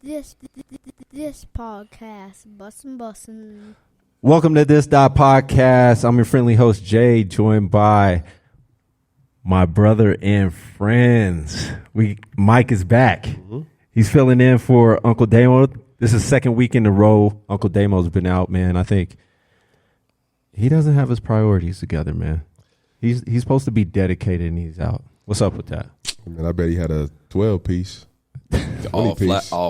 This podcast, bussin'. Welcome to this.podcast. I'm your friendly host, Jay, joined by my brother and friends. Mike is back. Mm-hmm. He's filling in for Uncle Damo. This is second week in a row. Uncle Damo's been out, man. I think he doesn't have his priorities together, man. He's supposed to be dedicated and he's out. What's up with that? Man, I bet he had a 12-piece. All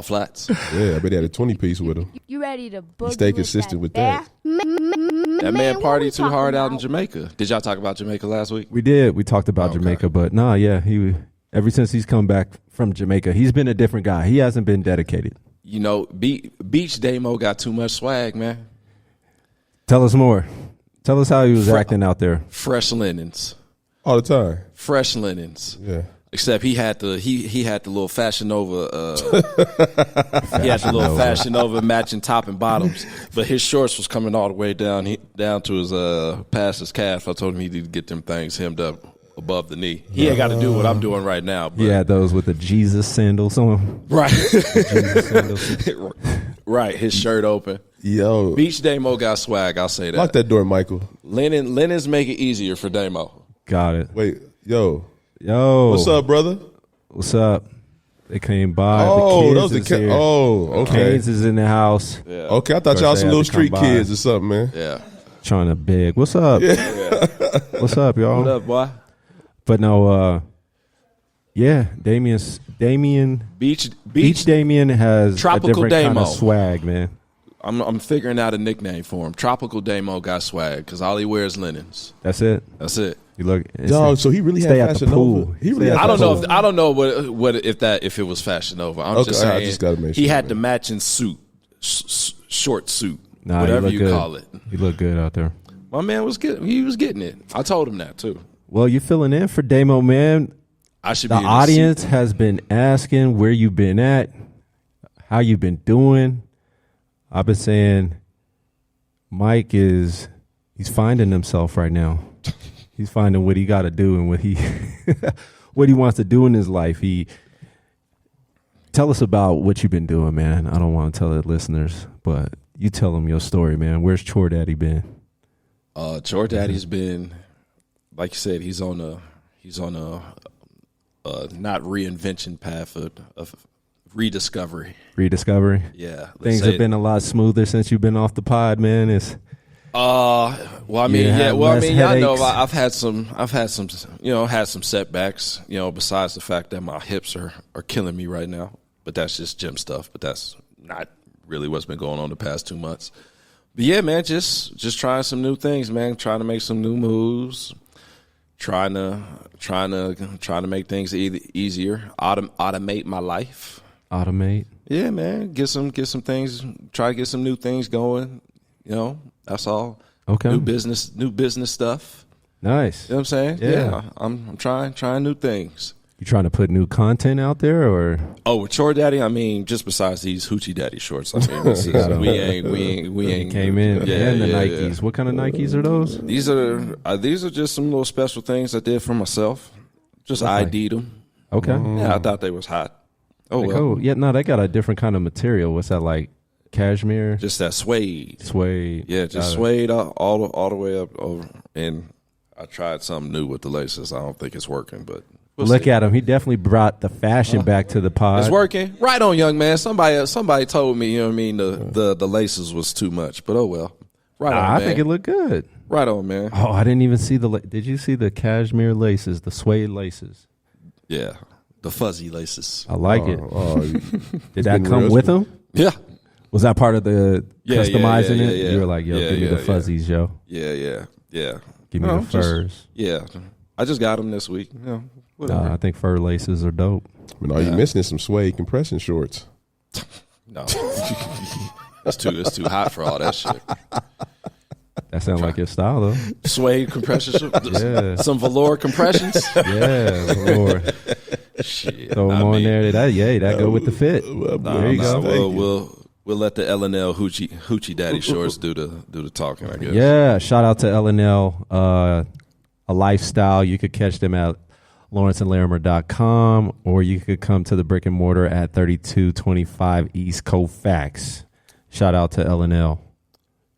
flats. Yeah, I bet he had a 20-piece with him. You ready to boogie? Stay consistent with that. That man partied too hard out in Jamaica. Did y'all talk about Jamaica last week? We did. We talked about Jamaica, but ever since he's come back from Jamaica, he's been a different guy. He hasn't been dedicated. You know, Beach Damo got too much swag, man. Tell us more. Tell us how he was acting out there. Fresh linens. All the time. Fresh linens. Yeah. Except he had the little Fashion Nova he had the little Fashion Nova matching top and bottoms, but his shorts was coming all the way down to his past his calf. I told him he needed to get them things hemmed up above the knee. He ain't got to do what I'm doing right now. But. He had those with the Jesus sandals on. Right. Jesus sandals. Right. His shirt open. Yo. Beach Damo got swag. I'll say that. Lock that door, Michael. Linens make it easier for Damo. Got it. Wait, yo. What's up, brother? What's up? They came by. Oh, the those kids are here. okay. Cain's is in the house. Yeah. Okay, I thought y'all some little street kids or something, man. Yeah. Trying to big. What's up? Yeah. What's up, y'all? What up, boy? But no, Damien. Beach Damien has Tropical a different Damo. kind of swag, man. I'm figuring out a nickname for him. Tropical Damo got swag because all he wears linens. That's it. That's it. You look, Dog, so he really stay had at the Fashion pool. Nova. He really had I don't know. Fashion I don't know if it was Fashion Nova. I'm just Okay, saying. I just gotta make he sure, had man. the matching suit, short suit, Nah, whatever he you look good. call it. He looked good out there. My man was good. He was getting it. I told him that too. Well, you filling in for Damo, man. I should. The be in audience has been asking where you been at, how you been doing. I've been saying Mike he's finding himself right now. He's finding what he got to do and what he wants to do in his life. Tell us about what you've been doing, man. I don't want to tell the listeners, but you tell them your story, man. Where's Chore Daddy been? Chore Daddy's been, like you said, he's on a not reinvention path of rediscovery. Rediscovery. Yeah, Things have been a lot smoother since you've been off the pod, man. Y'all know I've had some setbacks, besides the fact that my hips are killing me right now, but that's just gym stuff, but that's not really what's been going on the past 2 months. But yeah, man, just trying some new things, man, trying to make some new moves, trying to make things easier, automate my life. Automate. Yeah, man, get some things, try to get some new things going, that's all. Okay. New business stuff. Nice. You know what I'm saying? Yeah. I'm trying new things. You trying to put new content out there, or? Oh, with Chore Daddy, I mean, just besides these Hoochie Daddy shorts, I mean, we ain't came in. Yeah, and the yeah, Nikes. yeah. What kind of Nikes are those? These are just some little special things I did for myself. Just ID'd them. Okay. Yeah, I thought they was hot. Oh well. Cool. Yeah, no, they got a different kind of material. What's that, like cashmere? Just that suede. Suede. Yeah, just suede all the way up over. And I tried something new with the laces. I don't think it's working, but we'll Look see. at him. He definitely brought the fashion back to the pod. It's working. Right on, young man. Somebody told me, the laces was too much, but oh well. Right on, I man. think it looked good. Right on, man. Oh, I didn't even see did you see the cashmere laces, the suede laces? Yeah, the fuzzy laces. I like it. Did that been come real. with them? Yeah. Was that part of the customizing it? yeah. You were like, yo, give me the fuzzies, yo. Yeah. Give me the furs. I just got them this week. Whatever. I think fur laces are dope. But all you missing is some suede compression shorts. No, it's too hot for all that shit. That sounds like your style, though. Suede compression, Yeah. some velour compressions. Yeah, Lord. Shit, Throw them on there. That go with the fit. There you go. We'll let the L&L Hoochie Daddy shorts do the talking, I guess. Yeah, shout out to L&L, a lifestyle. You could catch them at LawrenceandLarimer.com, or you could come to the brick and mortar at 3225 East Colfax. Shout out to L&L.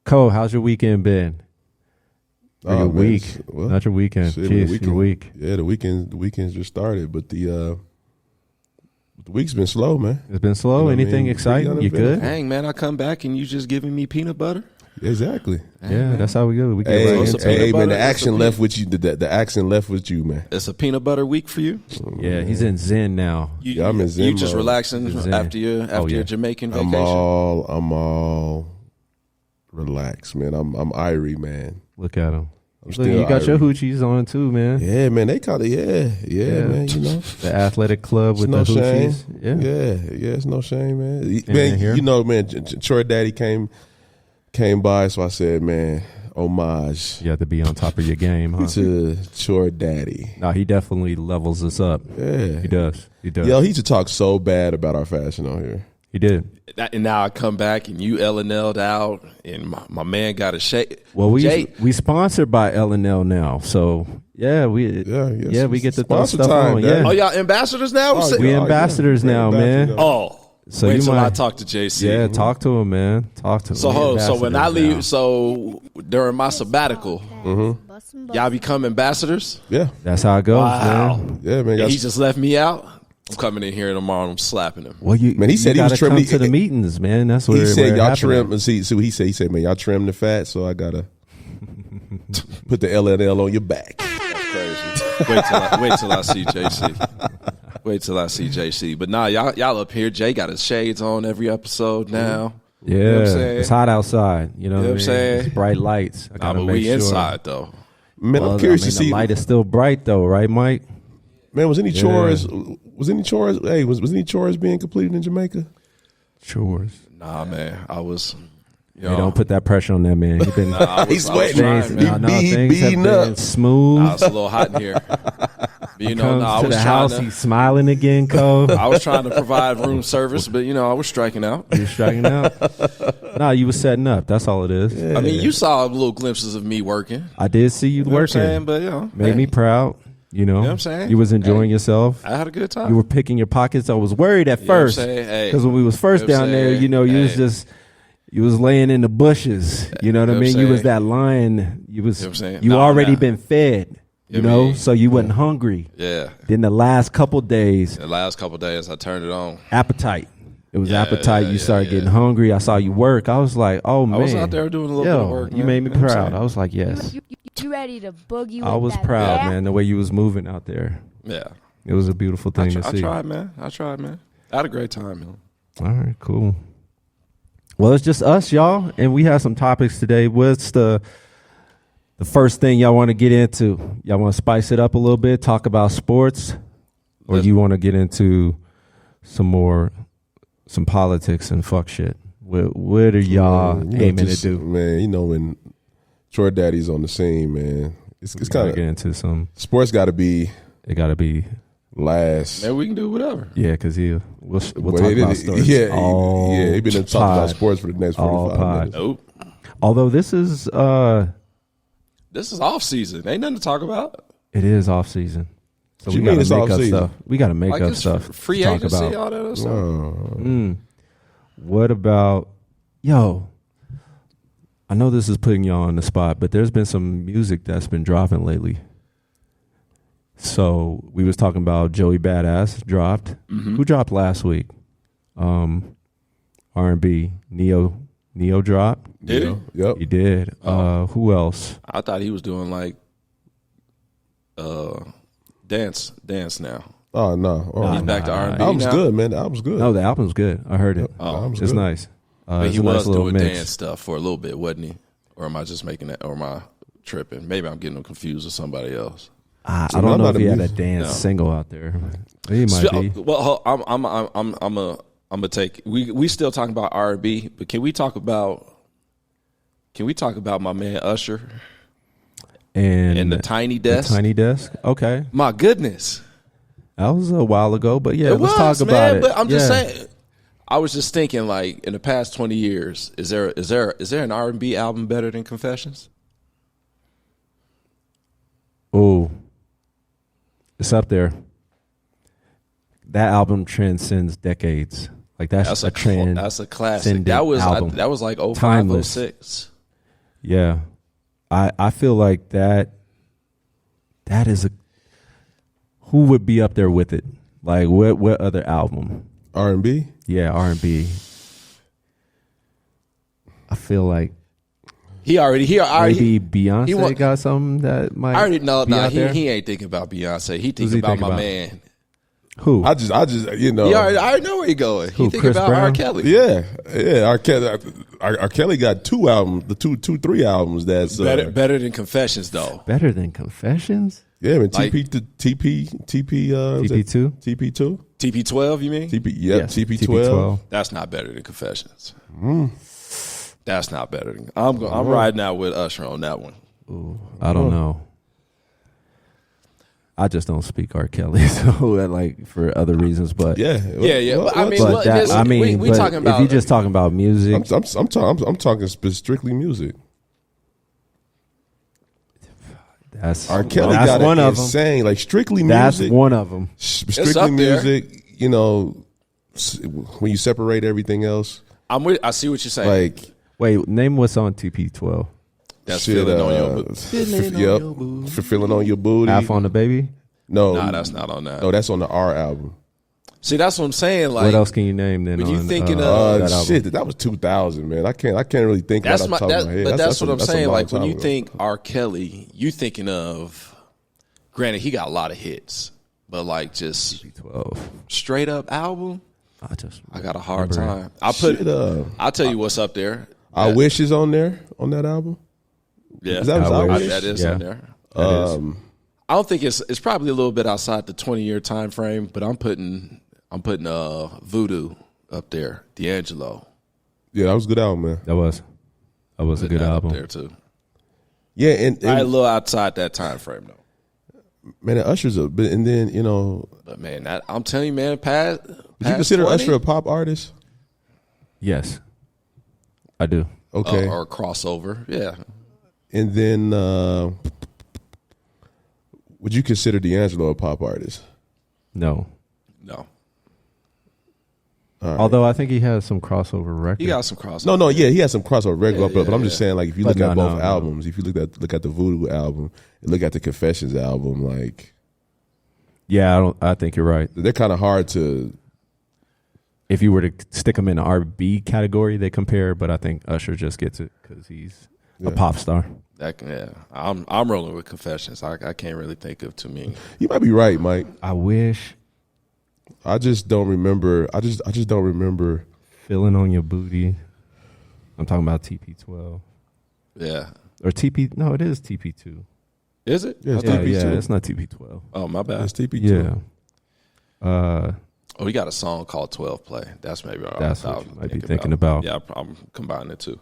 Cole, how's your weekend been? Or your week? Well, not your weekend. Jeez, your week. Yeah, the weekend's just started, but the week's been slow, man. It's been slow. Anything exciting? You good? Dang, man, I come back and you just giving me peanut butter? Exactly. Yeah, that's how we go. We get hey, man, the action left with you. The action left with you, man. It's a peanut butter week for you? Yeah, he's in Zen now. I'm in Zen. You just relaxing after your Jamaican vacation? I'm all relaxed, man. I'm Irie, man. Look at him. I'm still you got Irie. your hoochies on too, man. Yeah, man. They call it, yeah, man. You know, the athletic club with no the hoochies. Shame. Yeah, it's no shame, man. Man, you know, man. Troy Daddy came by, so I said, man, homage. You have to be on top of your game, huh? To Troy Daddy. No, he definitely levels us up. Yeah, he does. Yo, he used to talk so bad about our fashion on here. He did. And now I come back and you L&L'd out, and my man got a shake. Well, we sponsored by L&L now, so yeah, we get to throw stuff on. Yeah. Oh, y'all ambassadors now? We ambassadors now, man. Oh. So wait till I talk to JC. Yeah, talk to him, man. Talk to him. So when I leave, so during my sabbatical, y'all become ambassadors? Yeah. That's how it goes, wow. man. Yeah, man. And he just left me out? I'm coming in here tomorrow and I'm slapping him. Well, he said he was trimming to the meetings, man. That's what he said. Y'all trim. See what he said. He said, man, y'all trim the fat, so I gotta put the L&L on your back. That's crazy. Wait till I see JC. Wait till I see JC. But nah, y'all up here. Jay got his shades on every episode now. Yeah, you know what I'm saying? It's hot outside. You know what I'm saying? It's bright lights. But we inside though. Man, I'm curious to see. The light is still bright though, right, Mike? Man, was any chores? Hey, was any chores being completed in Jamaica? Chores? Nah, man. I was. Hey, don't put that pressure on that man. He's sweating. Things have been smooth. It's a little hot in here. But, I was to the house. He's smiling again, Cole. I was trying to provide room service, but I was striking out. You were striking out? No, you were setting up. That's all it is. Yeah. I mean, you saw little glimpses of me working. I did see you working. What I'm saying? But made me proud. You know what I'm saying? You was enjoying yourself. I had a good time. You were picking your pockets. I was worried at first because when we was first down there, you was laying in the bushes. You know what I mean? You was that lion. You already been fed. So you wasn't hungry. Yeah. Then the last couple days. I turned it on. Appetite. It was appetite. You started getting hungry. I saw you work. I was like, oh man. I was out there doing a little bit of work. You made me proud. I was like, yes. You ready to boogie? I was proud, man. The way you was moving out there. Yeah. It was a beautiful thing to see. I tried, man. I had a great time, man. All right, cool. Well, it's just us, y'all, and we have some topics today. What's the first thing y'all want to get into? Y'all want to spice it up a little bit, talk about sports, or you want to get into some politics and fuck shit? What are y'all aiming to do? Man, when Troy Daddy's on the scene, man, it's kind of get into some sports. Got to be. It got to be last. Man, we can do whatever. Yeah, because we'll talk about sports. Yeah, he been talking about sports for the next 45 minutes. Nope. Although this is off season. Ain't nothing to talk about. It is off season. So we got to make up stuff. We got to make up stuff. Free to agency, talk about. all that other stuff. What about I know this is putting y'all on the spot, but there's been some music that's been dropping lately. So we was talking about Joey Badass dropped. Mm-hmm. Who dropped last week? R&B. Neo dropped. Did he? Yep. He did. Who else? I thought he was doing like dance now. Oh no! He's back to R&B. The album's good, man. The album's good. No, the album's good. I heard it. It's good. nice. But he was nice doing mix. dance stuff for a little bit, wasn't he? Or am I just making that? Or am I tripping? Maybe I'm getting him confused with somebody else. I don't know if he had a dance single out there. He might be. Well, I'm gonna take. We still talking about R&B, but can we talk about my man Usher and the Tiny Desk? The Tiny Desk. Okay. My goodness, that was a while ago, but yeah, let's talk about man, it. But I'm just saying. I was just thinking, like, in the past 20 years, is there an R&B album better than Confessions? Oh, It's up there. That album transcends decades. Like that's a trend. That's a classic. That was like 05, Timeless. 06. Yeah. I feel like that is a, who would be up there with it? Like what other album? R&B? Yeah, R&B. I feel like maybe Beyonce got something that might. I already know. Be out there. He ain't thinking about Beyonce. He thinking about my man. Who? I just you know. Yeah, I already know where he going. He thinking Chris about Brown? R. Kelly. Yeah. R. Kelly got 2 albums, three albums that's Better than Confessions though. Better than Confessions? Yeah, man. Like- TP2? TP2? TP12, you mean? Yes, TP12. That's not better than Confessions. That's not better than. I'm riding out with Usher on that one. Ooh, I don't know. I just don't speak R. Kelly, so like for other reasons, but Yeah. But I mean, but that, we but talking about. if you're just talking about music, I'm talking strictly music. that's R. Kelly that's got one it of them. insane, like strictly That's music. one of them. Strictly up there. music. You know, when you separate everything else, I see what you're saying. like. Wait, name what's on TP12? That's Shit, feeling on your booty. Feeling on your booty. Half on the Baby. No, Nah, that's not on that. No, that's on the R album. See, that's what I'm saying. Like, What else can you name then? when you on, thinking that of- album? Shit, that was 2000, man. I can't really think that's about it off the top of my head. but that's what I'm that's a saying. long Like when time you ago. think R. Kelly, you thinking of. Granted, he got a lot of hits, but like just TP12. straight up album, I got a hard remember time. Shit, I'll tell you what's up there. I Wish is on there on that album. Yeah, Is that I Wish? that is Yeah. on there. That I don't think it's probably a little bit outside the 20-year time frame, but I'm putting Voodoo up there, D'Angelo. Yeah, that was a good album, man. That was a good That album. up there too. Yeah, and I a little outside that time frame though. man, and Usher's a bit, and then you know, But man, I'm telling you, man, past would you consider 20? Usher a pop artist? Yes, I do. Okay, or crossover? Yeah, and then would you consider D'Angelo a pop artist? No, no, although I think he has some crossover records. he got some crossover. No, yeah, he has some crossover records, but I'm just saying, like, if you But look at no, both no. albums, if you look at the Voodoo album and look at the Confessions album, like, Yeah, I think you're right. they're kind of hard to. If you were to stick him in the R&B category, they compare, but I think Usher just gets it because he's a pop star. I'm rolling with Confessions. I can't really think of too many. You might be right, Mike. I wish I just don't remember. I just don't remember. Feeling on Your Booty. I'm talking about TP12 Yeah, or TP. No, it is TP2. is it? Yeah, it's Yeah, TP2. yeah, it's not TP12. Oh, my bad. It's TP2. Yeah. Oh, we got a song called 12 Play. That's maybe what That's I what was you might be thinking about. Yeah, I'm combining the two.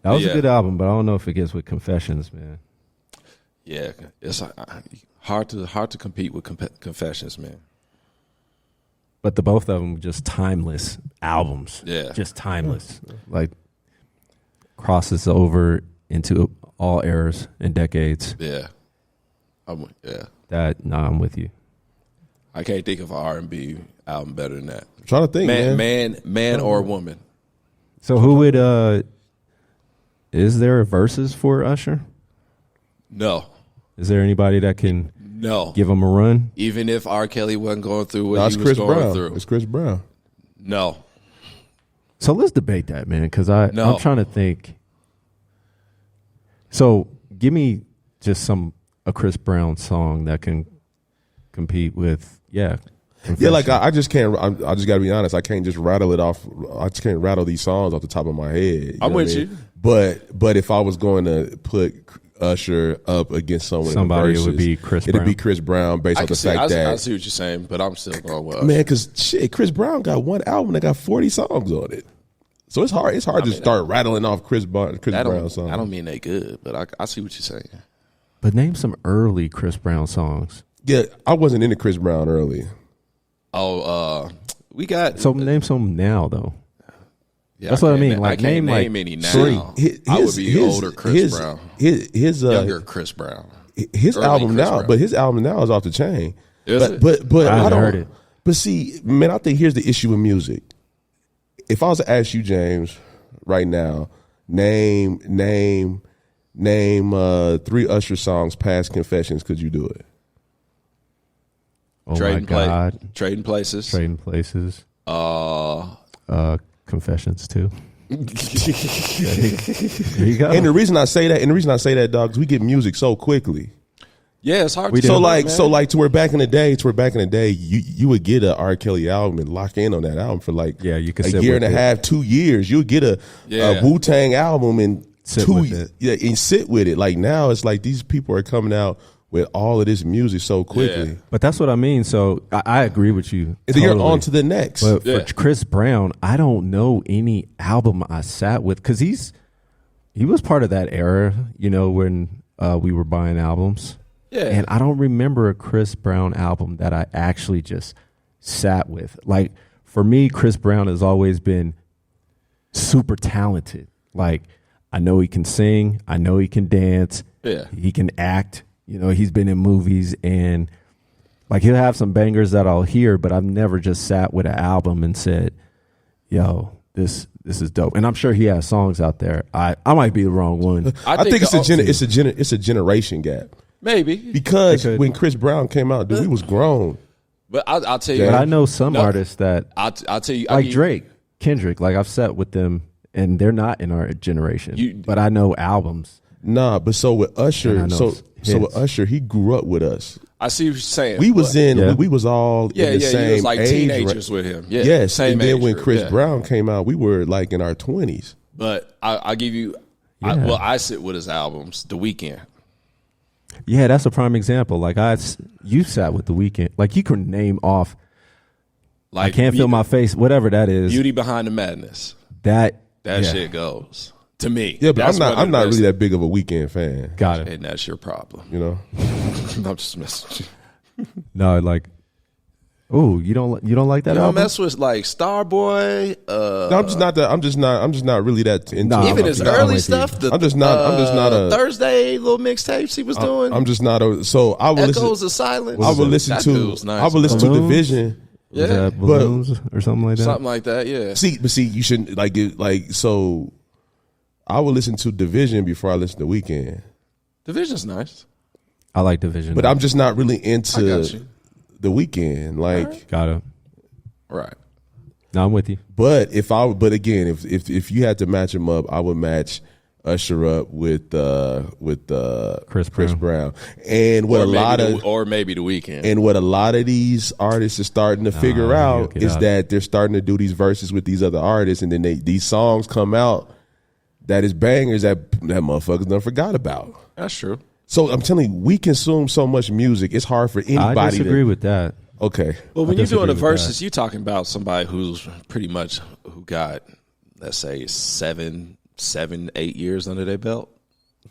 That was Yeah. a good album, but I don't know if it gets with Confessions, man. Yeah, it's hard to compete with Confessions, man. But the both of them just timeless albums. Yeah. Just timeless. Like crosses over into all eras and decades. Yeah, I'm with you. I can't think of an R&B album better than that. I'm trying to think, man. Man or woman. So who would is there a Verzuzs for Usher? No, Is there anybody that can no. give him a run? Even if R. Kelly wasn't going through what No, he it's was Chris going Brown. through, It's Chris Brown. no. So let's debate that, man, because No. I'm trying to think. So give me just a Chris Brown song that can compete with, Yeah, Confession. like I just can't. I just got to be honest. I can't just rattle it off. I just can't rattle these songs off the top of my head. I'm know with what I you. mean? But if I was going to put Usher up against Somebody, it would be Chris It'd Brown. be Chris Brown based I on can the see. fact I that see what you're saying, but I'm still going with Usher. man, because shit, Chris Brown got one album that got 40 songs on it. So it's hard. It's hard to start rattling off Chris Brown songs. I don't mean they good, but I see what you're saying. But name some early Chris Brown songs. Yeah, I wasn't into Chris Brown early. Oh, we got So name some now, though. Yeah, That's what I can't mean. na- Like, I can't name, like, name any now. three. I would be older Chris Brown, His younger Chris Brown. his Early album Chris now, Brown. but his album now is off the chain. Is it? But I I haven't don't heard it. But see, man, I think here's the issue with music. If I was to ask you, James, right now, name 3 Usher songs past Confessions, could you do it? Oh my God. Trading Places. Trading Places. Confessions too. There you go. And the reason I say that, dog, is we get music so quickly. Yeah, it's hard. We to do. So like to where back in the day, you would get a R. Kelly album and lock in on that album for like you could a sit year with and a it. half, 2 years. You would get a Wu-Tang album and Sit two with it. yeah, and sit with it. Like now, it's like these people are coming out with all of this music so quickly. Yeah. But that's what I mean. So I agree with you. And then you're totally. on to the next. But Yeah. for Chris Brown, I don't know any album I sat with because he was part of that era, when we were buying albums. Yeah. And I don't remember a Chris Brown album that I actually just sat with. Like for me, Chris Brown has always been super talented. Like I know he can sing, I know he can dance, he can act. He's been in movies and like he'll have some bangers that I'll hear, but I've never just sat with an album and said, "Yo, this is dope." And I'm sure he has songs out there. I might be the wrong one. I think it's a generation gap. Maybe. Because when Chris Brown came out, dude, we was grown. But I'll tell you. But I know some artists that I'll tell you. like Drake, Kendrick. Like I've sat with them, and they're not in our generation. But I know albums. Nah, but so with Usher, And I know so with Usher, he grew up with us. I see what you're saying. We was Yeah. we was all in the you same was like age teenagers with him. Yeah. Yes, Same and then age when group, Chris yeah. Brown came out, we were like in our 20s. But I'll give you. Yeah. I sit with his albums. The Weeknd. Yeah, that's a prime example. Like you sat with The Weeknd. Like you can name off. Like I can't feel my face. Whatever that is. Beauty Behind the Madness. That Shit goes to me. Yeah, but That's I'm not best. really that big of a Weeknd fan. Got it. And that's your problem. You know, I'm just messing. No, like, oh, you don't like that You don't album? mess with like Starboy. no, I'm just not really that into. Nah, Even I'm his with you. early stuff. I'm just not a Thursday little mixtapes he was doing. I'm just not a. So I will Echoes listen. of Silence. I will listen That to. dude's nice, I will listen to Balloons? Division. Yeah. Was that Balloons or something like that? Something like that. Yeah. See, you shouldn't like it. Like so, I will listen to Division before I listen to Weeknd. Division's nice. I like Division. But I'm just not really I got into you. the Weeknd. Like, Got it. Right. No, I'm with you. but again, if you had to match them up, I would match Usher up with Chris Brown. And what Or maybe the Weeknd. and what a lot of these artists are starting to figure out get is out. that they're starting to do these verses with these other artists, and then these songs come out that is bangers that motherfuckers done forgot about. That's true. So I'm telling you, we consume so much music. It's hard for anybody. I disagree with that. Okay. Well, when I you're doing the disagree with verses, you're talking about somebody who's pretty much who got, let's say, 7, 8 years under their belt.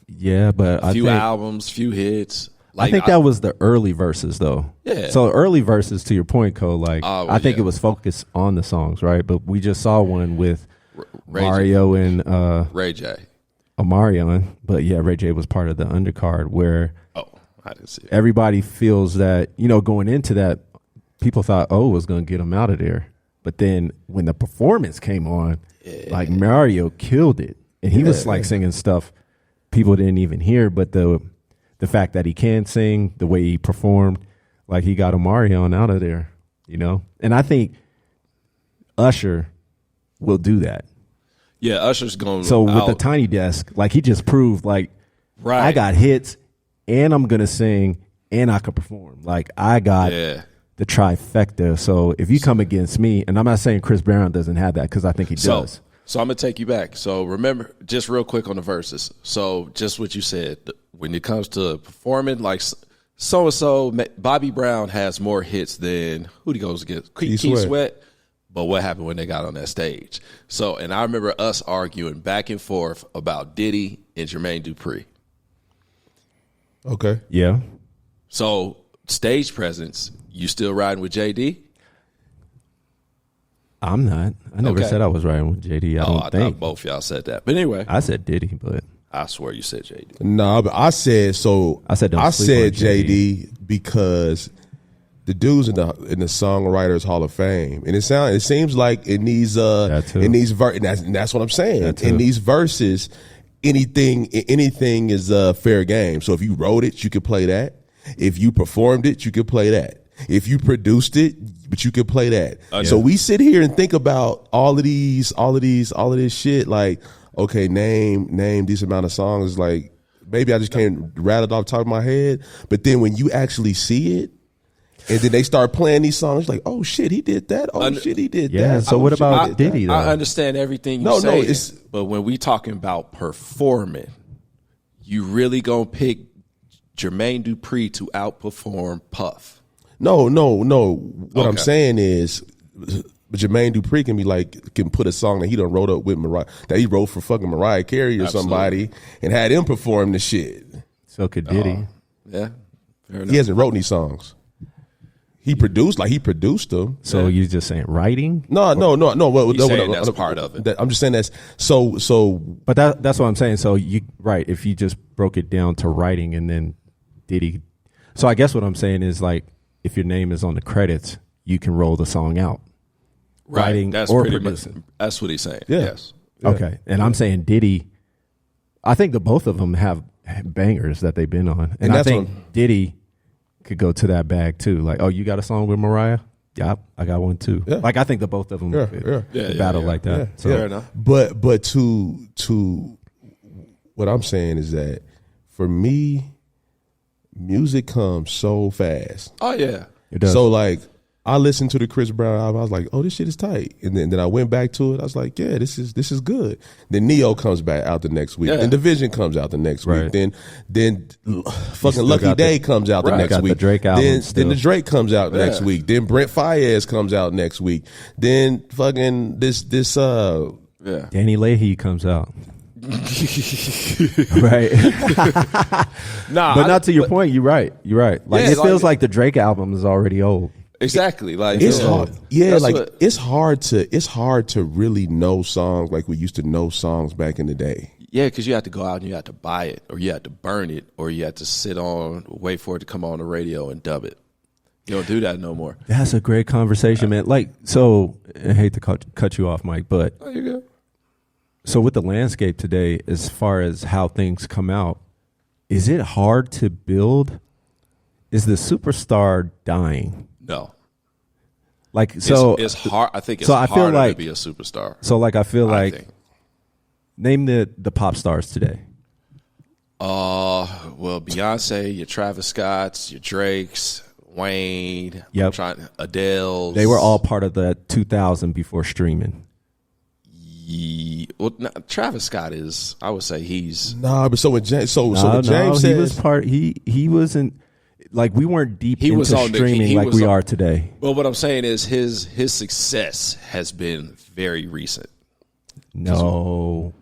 Yeah, but I Few think, albums, few hits. I think that was the early verses, though. Yeah. So early verses, to your point, Cole. Like well, I think yeah. it was focused on the songs, right? But we just saw one with Ray J. Mario and Ray J. Omarion. But yeah, Ray J was part of the undercard where Oh, I didn't see it. everybody feels that, going into that, people thought, it was going to get him out of there. But then when the performance came on, like Mario killed it. And he was like singing stuff people didn't even hear. But the fact that he can sing, the way he performed, like he got Omarion out of there, And I think Usher will do that. Yeah, Usher's going So with out. the Tiny Desk, like he just proved, like, Right. I got hits and I'm going to sing and I can perform. Like I got Yeah. the trifecta. So if you come against me, and I'm not saying Chris Brown doesn't have that because I think he does. So I'm going to take you back. So remember, just real quick on the verses. So just what you said, when it comes to performing, like so-and-so, Bobby Brown has more hits than, who he goes against? Keith Sweat. But what happened when they got on that stage? So, and I remember us arguing back and forth about Diddy and Jermaine Dupri. Okay. Yeah. So stage presence, you still riding with JD? I'm not. I never Okay. said I was riding with JD. I don't I think. thought both y'all said that. But anyway. I said Diddy, but I swear you said JD. No, but I said so. I said JD because the dude's in the Songwriters Hall of Fame, and it seems like in these and that's what I'm saying. In these verses, anything is fair game. So if you wrote it, you could play that. If you performed it, you could play that. If you produced it, but you could play that. So we sit here and think about all of this shit. Like, okay, name this amount of songs. Like, maybe I just can't rattle it off the top of my head. But then when you actually see it, and then they start playing these songs, like, oh shit, he did that. Oh shit, he did that. Yeah. So what about Diddy though? I understand everything you say, but when we talking about performing, you really gonna pick Jermaine Dupri to outperform Puff? No. What I'm saying is, Jermaine Dupri can put a song that he done wrote up with Mariah, that he wrote for fucking Mariah Carey or somebody, and had him perform the shit. So could Diddy? Yeah, fair enough. He hasn't wrote any songs. He produced them. So you just saying writing? No. That's part of it. I'm just saying that's so. But that's what I'm saying. So if you just broke it down to writing and then Diddy. So I guess what I'm saying is like, if your name is on the credits, you can roll the song out. Right. Writing That's or pretty producing. much. That's what he's saying. Yeah. Yes. Yeah. Okay. And I'm saying Diddy, I think the both of them have bangers that they've been on. And I think Diddy could go to that bag too. Like, oh, you got a song with Mariah? Yep, I got one too. Yeah. Like, I think the both of them could battle like that. Yeah. So. Fair enough. But to what I'm saying is that for me, music comes so fast. Oh yeah, it does. So like, I listened to the Chris Brown album. I was like, oh, this shit is tight. And then I went back to it. I was like, yeah, this is good. Then Neo comes back out the next week. Then Division comes out the next week. Then fucking Lucky Day comes out the next week. The Drake album then the Drake comes out next week. Then Brent Faiyaz comes out next week. Then fucking this Danny Leahy comes out. Right. But not to your point. You're right. Like, it feels like the Drake album is already old. Exactly. Like, it's hard. Yeah, like it's hard to really know songs like we used to know songs back in the day. Yeah, because you had to go out and you had to buy it, or you had to burn it, or you had to wait for it to come on the radio and dub it. You don't do that no more. That's a great conversation, man. Like, so I hate to cut you off, Mike, but you're good. So with the landscape today, as far as how things come out, is it hard to build? Is the superstar dying? No. Like, so it's hard. I think it's I feel harder like, to be a superstar. So like, I feel like, name the pop stars today. Well, Beyonce, your Travis Scotts, your Drakes, Wayne, Adele. They were all part of the 2000 before streaming. Well, Travis Scott is. I would say he's. Nah, but what James says, he was part. He wasn't. Like, we weren't deep into streaming like we are today. Well, what I'm saying is his success has been very recent. No.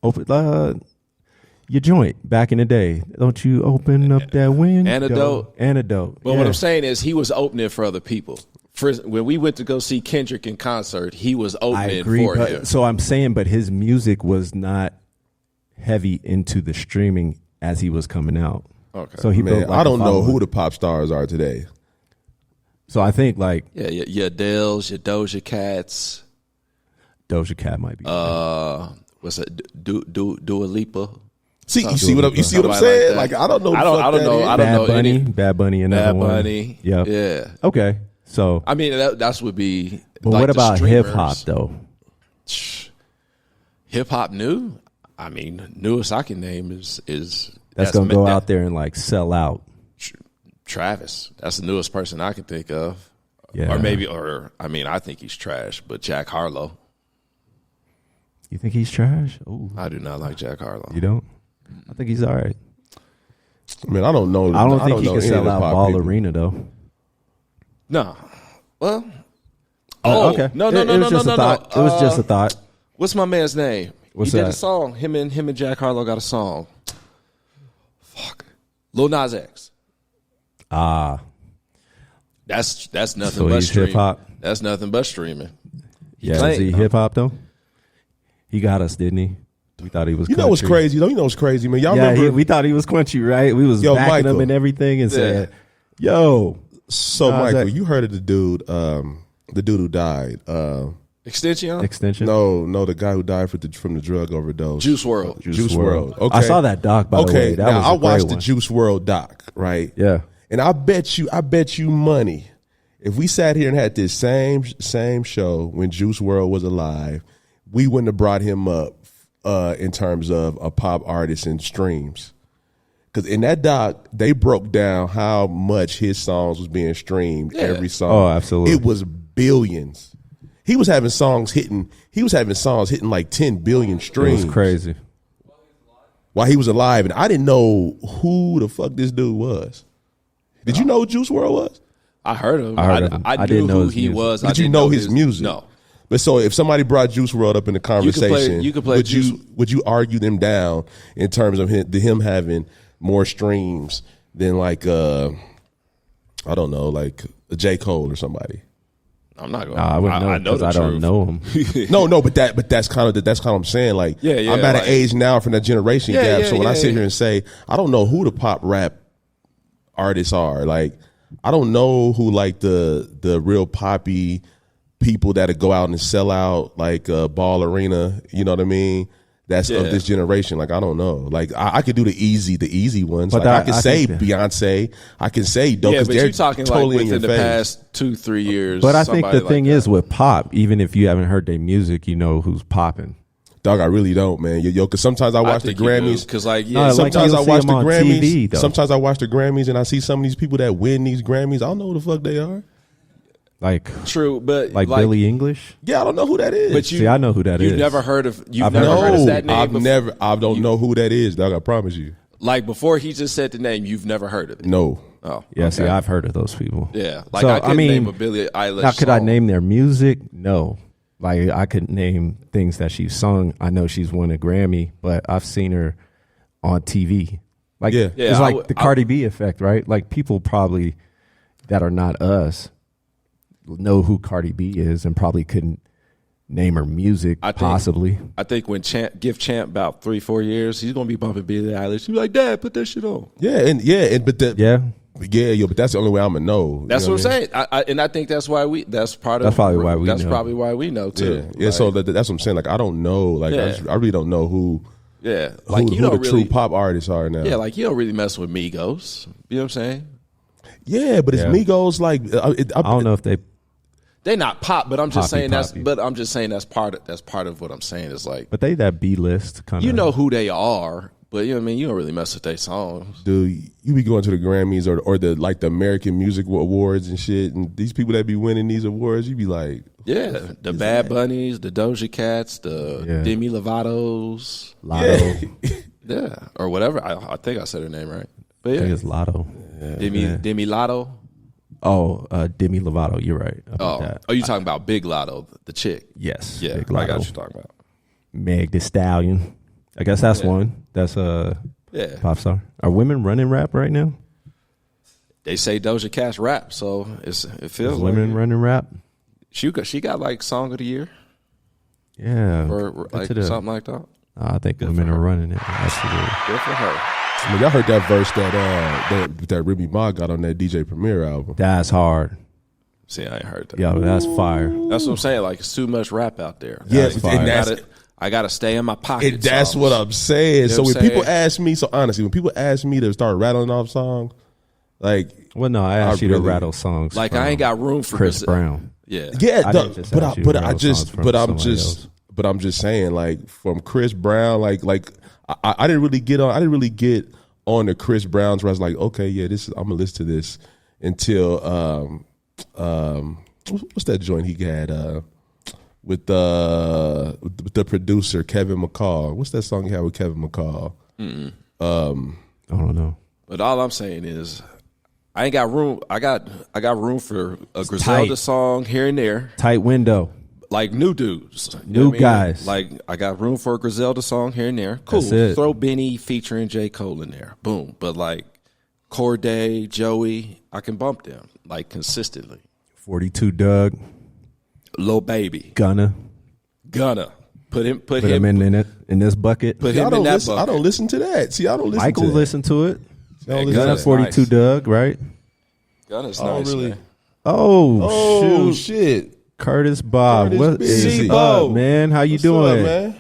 Your joint back in the day. Don't you open up that window? Antidote. But what I'm saying is he was opening for other people. When we went to go see Kendrick in concert, he was opening for him. So I'm saying, but his music was not heavy into the streaming as he was coming out. Okay. So he built, like, I don't know who the pop stars are today. So I think, like, your Adele's, your Doja Cats. Doja Cat might be. What's it? Dua Lipa. See, you see what I'm saying? Like, I don't know. I don't know. Bad Bunny, another one. Bad Bunny. Yep. Yeah. Okay. So I mean, that's would be. But like, what about hip hop though? Hip hop new. I mean, newest I can name is that's gonna go out there and like sell out. Travis. That's the newest person I can think of. Yeah. I think he's trash, but Jack Harlow. You think he's trash? Ooh. I do not like Jack Harlow. You don't? I think he's all right. I mean, I don't know. I don't think he can sell out Ball Arena though. No. Well. Okay. No. It was just a thought. What's my man's name? What's he that? did a song. Him and Jack Harlow got a song. Fuck. Lil Nas X. That's nothing So but he's streaming. hip-hop? That's nothing but streaming. Is he hip hop though? He got us, didn't he? We thought he was. You know what's crazy though? You know what's crazy, man? Y'all remember? We thought he was country, right? We was backing Michael. him and everything, and said, "Yo." So Michael, you heard of the dude who died? Extension? No, the guy who died from the drug overdose. Juice WRLD. Juice WRLD. Okay. I saw that doc, by the way. That was I watched the Juice WRLD doc, right? Yeah. And I bet you money, if we sat here and had this same show when Juice WRLD was alive, we wouldn't have brought him up in terms of a pop artist and streams. Because in that doc, they broke down how much his songs was being streamed, every song. Oh, absolutely. It was billions. He was having songs hitting like 10 billion streams. It was crazy. While he was alive. And I didn't know who the fuck this dude was. Did you know who Juice WRLD was? I heard of him. I didn't knew know who his he music. was. Did you know his music? No. But so if somebody brought Juice WRLD up in the conversation, you could play would you argue them down in terms of him having more streams than like I don't know, like a J. Cole or somebody? I'm not going. I wouldn't know because I don't know him. no, but that's kind of what I'm saying. Like, I'm at an age now from that generation gap. So when I sit here and say I don't know who the pop rap artists are, like I don't know who like the real poppy people that go out and sell out like Ball Arena. You know what I mean? That's of this generation. Like I don't know. Like I could do the easy ones. But like I can say Beyonce. I can say Dope. Yeah, but you're talking totally like within the face. past 2-3 years. But I think the thing is with pop, even if you haven't heard their music, you know who's popping. Dog, I really don't, man. Yo, because sometimes I watch the Grammys. Because sometimes I watch the Grammys. TV, sometimes I watch the Grammys and I see some of these people that win these Grammys. I don't know who the fuck they are. Like true, but like Billie English. Yeah, I don't know who that is. But I know who that is. You've never heard of. I've never heard of that name. I don't know who that is, dog. I promise you. Like before he just said the name, you've never heard of it. No. Oh, yeah. okay. See, I've heard of those people. Yeah, like I couldn't name a Billie Eilish. Now, could I name their music? No. Like I could name things that she's sung. I know she's won a Grammy, but I've seen her on TV. Like it's like the Cardi B effect, right? Like people probably that are not us know who Cardi B is and probably couldn't name her music. Possibly. I think when give Champ about 3-4 years, he's gonna be bumping Billie Eilish. He's like, Dad, put that shit on. But that's the only way I'm gonna know. That's what I'm saying. I think that's why we. That's probably why we know too. Yeah. Like, So that's what I'm saying. Like I don't know. Like I really don't know who. Yeah. Like who the true pop artists are now. Yeah. Like you don't really mess with Migos. You know what I'm saying? Yeah, but it's Migos. Like I don't know if they're not pop, but I'm just saying poppy. that's part of what I'm saying is like. But they that B list kind of. You know who they are, but you know what I mean. You don't really mess with their songs. Dude, you be going to the Grammys or the like the American Music Awards and shit, and these people that be winning these awards, you be like, the Bad Bunnies, the Doja Cats, the Demi Lovato's, Lotto, or whatever. I think I said her name right, but I think it's Lotto, Demi Lotto. Oh, Demi Lovato, you're right. You talking about Big Lotto, the chick? Yes. Yeah, Big I Lotto. got what you're talking about. Meg Thee Stallion. I guess that's one. That's a pop star. Are women running rap right now? They say Doja Cat's rap, so it feels like women running rap. She got like Song of the Year. Yeah, or like something like that. I think women are running it. Absolutely. Good for her. I mean, y'all heard that verse that Remy Ma got on that DJ Premier album. That's hard. See, I ain't heard that. Yeah, that's fire. That's what I'm saying. Like, it's too much rap out there. Yes, I gotta stay in my pocket. And that's what I'm saying. So when people ask me, when people ask me to start rattling off songs, like, well, no, I asked you to rattle songs. Like, I ain't got room for Chris Brown. Yeah. But I'm just saying, like, from Chris Brown, like I didn't really get on the Chris Browns where I was like, okay, yeah, I'm gonna listen to this until what's that joint he had with the producer Kevin McCall? What's that song he had with Kevin McCall? I don't know. But all I'm saying is, I ain't got room. I got room for a Griselda song here and there. Tight window. Like new dudes, new guys. Like I got room for a Griselda song here and there. Cool. Throw Benny featuring J. Cole in there. Boom. But like Corday, Joey, I can bump them like consistently. 42 Doug, Lil Baby, Gunna. Put him in this bucket. Put him in that bucket. I don't listen to that. See, I don't listen Michael to that. listened to it. Gunna's 42 nice. Doug, right? Gunna's nice, man. Oh, shit. Curtis Bob. Curtis What busy. is up, man? How you What's doing? up, man?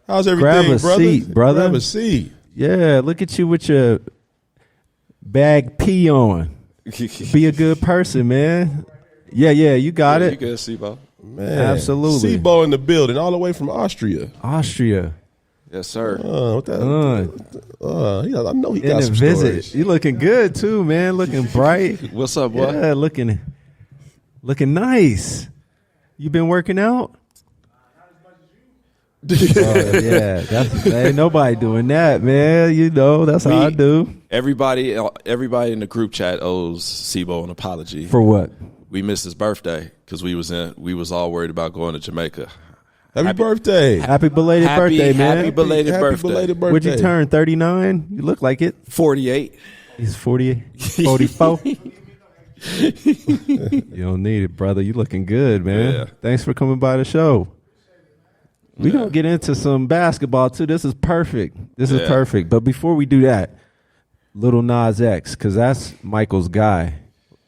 How's everything, Grab a brother? seat, brother. Grab a seat. Yeah, look at you with your bag pee on. Be a good person, man. Yeah, you got You it. good, Sebo? Man, Absolutely. Sebo in the building, all the way from Austria. Austria. Yes, sir. What that? I know he In got a some visit. stories. You looking good too, man. Looking bright. What's up, boy? Yeah, looking nice. You been working out? Yeah, ain't nobody doing that, man. You know, that's how I do. Everybody in the group chat owes Sebo an apology. For what? We missed his birthday because we was all worried about going to Jamaica. Happy birthday. Happy belated birthday, man. Happy belated birthday. Would you turn 39? You look like it. 48. He's 40, 44. You don't need it, brother. You looking good, man. Yeah. Thanks for coming by the show. We gonna get into some basketball too. This is perfect. This is perfect. But before we do that, Lil Nas X, because that's Michael's guy.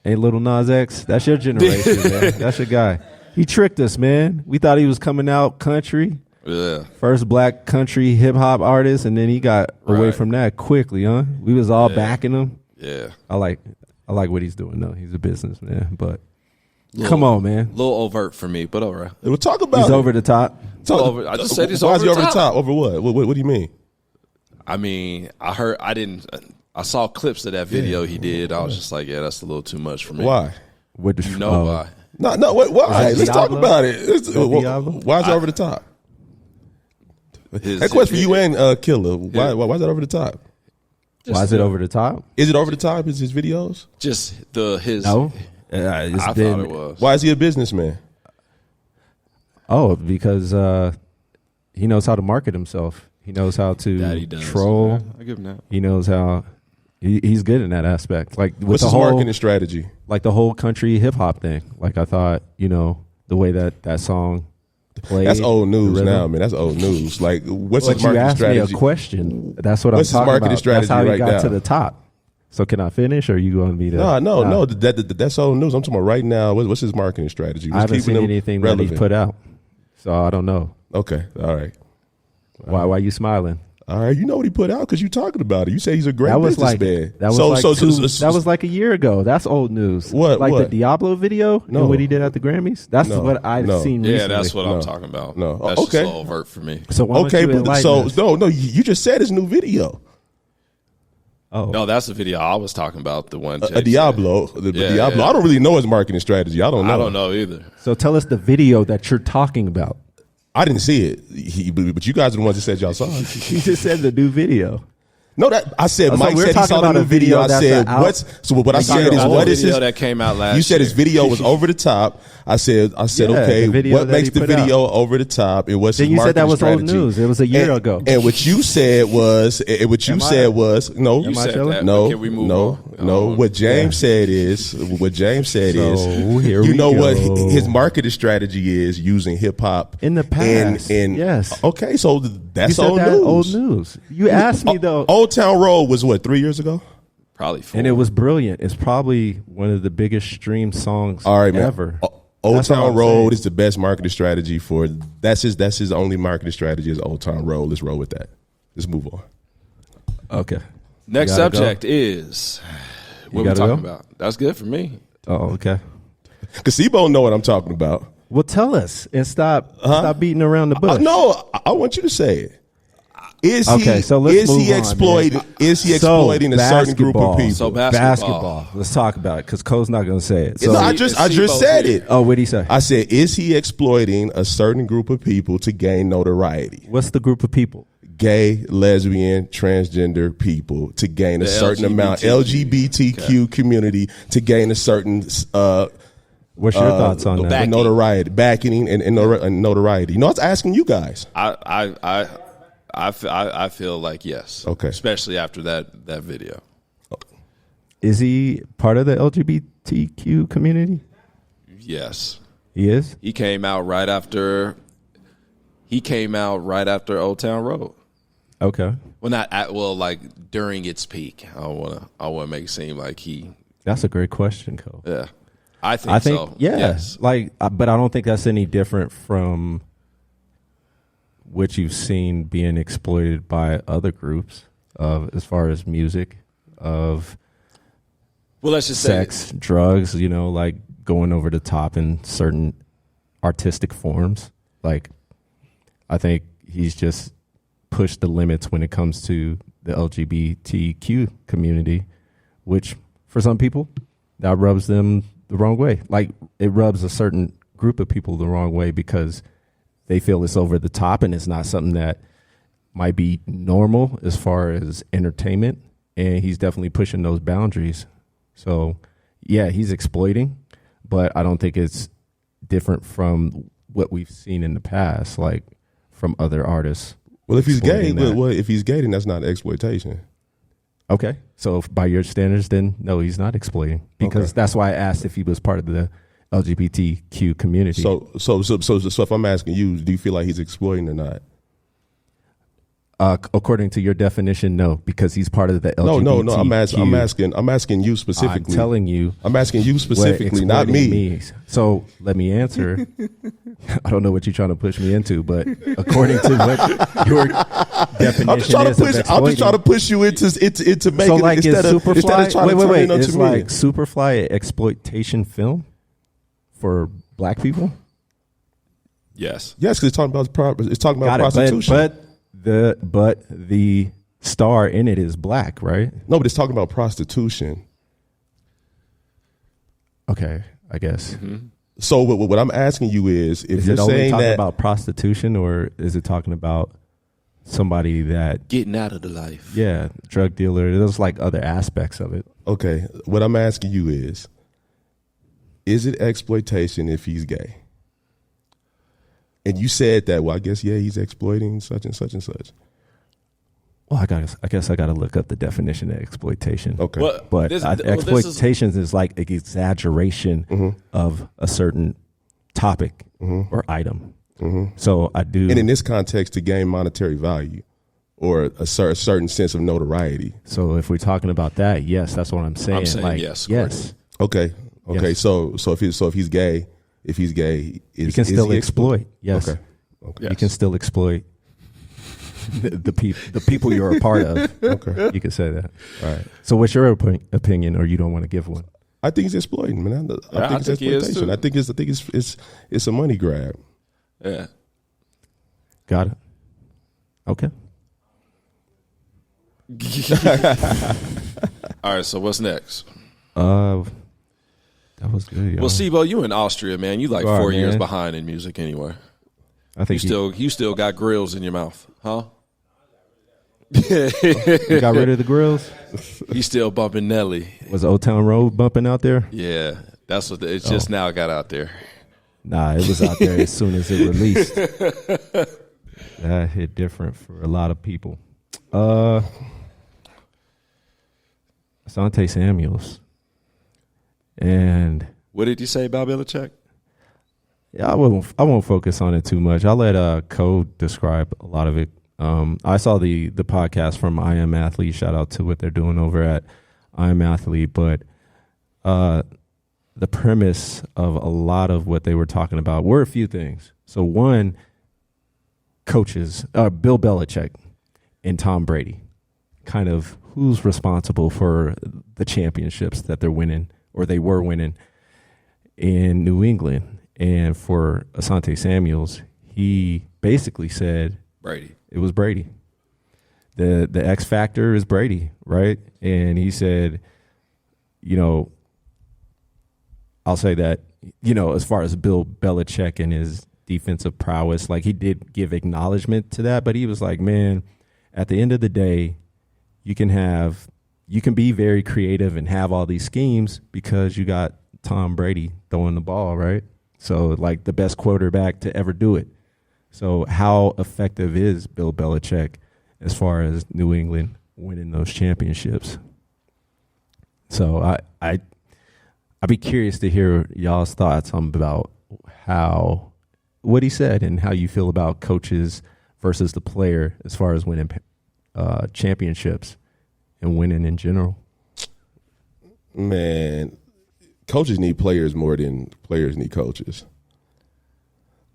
Ain't Lil Nas X? That's your generation, man. That's your guy. He tricked us, man. We thought he was coming out country. Yeah. First black country hip hop artist, and then he got away from that quickly, huh? We was all backing him. Yeah. I like what he's doing though. He's a businessman, but come on, man. A little overt for me, but all right. We'll talk about He's it. over the top. I just said he's Why over is he the over the top. top? Over what? What do you mean? I mean, I saw clips of that video he did. I was just like, yeah, that's a little too much for me. Why? With the You know why? No, why? Is Let's that talk Diablo? about it. Diablo? Why is it over the top? That question for you and Killer. Why is that over the top? Why is it over the top? Is it over the top? Is his videos? Just his. No. I thought it was. Why is he a businessman? Oh, because he knows how to market himself. He knows how to troll. Yeah, I give him that. He knows how. He's good in that aspect. Like with What's the his whole marketing strategy? like the whole country hip hop thing. Like I thought, the way that song played. That's old news the rhythm. now, man. That's old news. Like, what's But his you marketing asked strategy? me a question. That's what What's his I'm talking marketing about. strategy That's how he right got now? to the top. So can I finish, or are you going to be the? No. That's old news. I'm talking about right now. What's his marketing strategy? I haven't seen them anything relevant. that he's put out, so I don't know. Okay, all right. Why you smiling? All right, you know what he put out because you're talking about it. You say he's a great That was like businessman. that was like a year ago. That's old news. What? Like What? the Diablo video No. and what he did at the Grammys. That's No. what I've No. seen Yeah, recently. that's what I'm No. talking about. No. That's Okay. just so overt for me. So why Okay, don't you but enlighten us? you just said his new video. Oh, No, that's the video I was talking about. The one A Diablo. The Yeah, Diablo. yeah. I don't really know his marketing strategy. I don't know. I don't know either. so tell us the video that you're talking about. I didn't see it. But you guys are the ones that said y'all saw it. He just said the new video. No, that I said. Oh, so Mike we're said he talking saw the about new a video video. I that's said, out- "What's?" So what I said is, The "What is video his?" that came out last You said his year. video was over the top. I said, Yeah, okay, the video what that makes he the put out. video over the top? And what's Then his you said that marketing was old strategy? news. It was a year ago. And what you said was, no. You said chilling? that. No, Can we move no, on? no. What James said is, here you we know what go. his marketing strategy is using hip hop In the past, yes. Okay, so You that's said old that news. old news. You asked me though, Old Town Road was what 3 years ago. Probably 4. and it was brilliant. It's probably one of the biggest streamed songs All right, man. ever. Old That's all Town I'm Road saying. is the best marketing strategy for. That's his only marketing strategy is Old Town Road. Let's roll with that. Let's move on. Okay. Next You gotta subject is what we gotta talking go? about. That's good for me. Oh, okay. Cause Sebo know what I'm talking about. Well, tell us and stop beating around the bush. No, I want you to say it. Is Okay, he? so let's is move he on, exploiting? man. Is he So, exploiting a certain group of basketball. people? So Basketball. Let's talk about it because Cole's not going to say it. So, no, I just said it. oh, what did he say? I said, is he exploiting a certain group of people to gain notoriety? What's the group of people? Gay, lesbian, transgender people to gain a The certain amount. LGBTQ community to gain a certain What's your thoughts on that? Backing. notoriety, backing and notoriety. You know, I was asking you guys. I feel like yes. Okay. Especially after that video. Is he part of the LGBTQ community? Yes. He is? He came out right after He came out right after Old Town Road. Okay. Well, not at, well, like during its peak. I wanna make it seem like he. That's a great question, Cole. Yeah, I think so. Yeah. Yes. But I don't think that's any different from what you've seen being exploited by other groups as far as music, of well, let's just sex, drugs, like going over the top in certain artistic forms. Like, I think he's just pushed the limits when it comes to the LGBTQ community, which for some people, that rubs them the wrong way. Like, it rubs a certain group of people the wrong way because they feel it's over the top and it's not something that might be normal as far as entertainment. And he's definitely pushing those boundaries. So, yeah, he's exploiting, but I don't think it's different from what we've seen in the past, like from other artists. Well, if he's gay, then that's not exploitation. Okay. So by your standards, then no, he's not exploiting, because that's why I asked if he was part of the LGBTQ community. So if I'm asking you, do you feel like he's exploiting or not? According to your definition, no, because he's part of the LGBTQ. No. I'm asking you specifically. I'm telling you. I'm asking you specifically, not me. Means. So let me answer. I don't know what you're trying to push me into, but according to what your definition I'm just trying to push you into making so like instead of trying to turn it it's onto like me. Superfly an exploitation film for black people. Yes, because it's talking about prostitution. But the star in it is black, right? No, but it's talking about prostitution. Okay, I guess. Mm-hmm. So what I'm asking you is, if you're saying talking that about prostitution, or is it talking about somebody that getting out of the life? Yeah, drug dealer. There's like other aspects of it. Okay, what I'm asking you is it exploitation if he's gay? And you said that, well, I guess, yeah, he's exploiting such and such and such. Well, I guess I got to look up the definition of exploitation. Okay. Well, but exploitation is like an exaggeration of a certain topic or item. So I do. And in this context, to gain monetary value or a certain sense of notoriety. So if we're talking about that, yes, that's what I'm saying. I'm saying like, yes. Yes. Okay. Yes. So if he's gay, you can still exploit. Yes. Okay. You can still exploit the people you're a part of. Okay. You can say that. All right. So what's your opinion, or you don't want to give one? I think he's exploiting, man. I think it's exploitation. I think it's a money grab. Yeah. Got it. Okay. All right. So what's next? That was good. Y'all. Well, Sibo, you in Austria, man. You like 4 years man. behind in music anyway. I think you still got grills in your mouth, huh? You got rid of the grills? He's still bumping Nelly. Was Old Town Road bumping out there? Yeah, that's what it's just now got out there. Nah, it was out there as soon as it released. That hit different for a lot of people. Asante Samuels. And what did you say about Belichick? Yeah, I won't focus on it too much. I'll let Code describe a lot of it. I saw the podcast from I Am Athlete. Shout out to what they're doing over at I Am Athlete. But the premise of a lot of what they were talking about were a few things. So one, coaches, Bill Belichick and Tom Brady, kind of who's responsible for the championships that they're winning, or they were winning in New England. And for Asante Samuels, he basically said Brady. It was Brady. The X factor is Brady, right? And he said, I'll say that, as far as Bill Belichick and his defensive prowess, like, he did give acknowledgement to that, but he was like, man, at the end of the day, you can be very creative and have all these schemes because you got Tom Brady throwing the ball, right? So, like, the best quarterback to ever do it. So how effective is Bill Belichick as far as New England winning those championships? So I'd be curious to hear y'all's thoughts about how what he said and how you feel about coaches versus the player as far as winning championships and winning in general. Man, coaches need players more than players need coaches.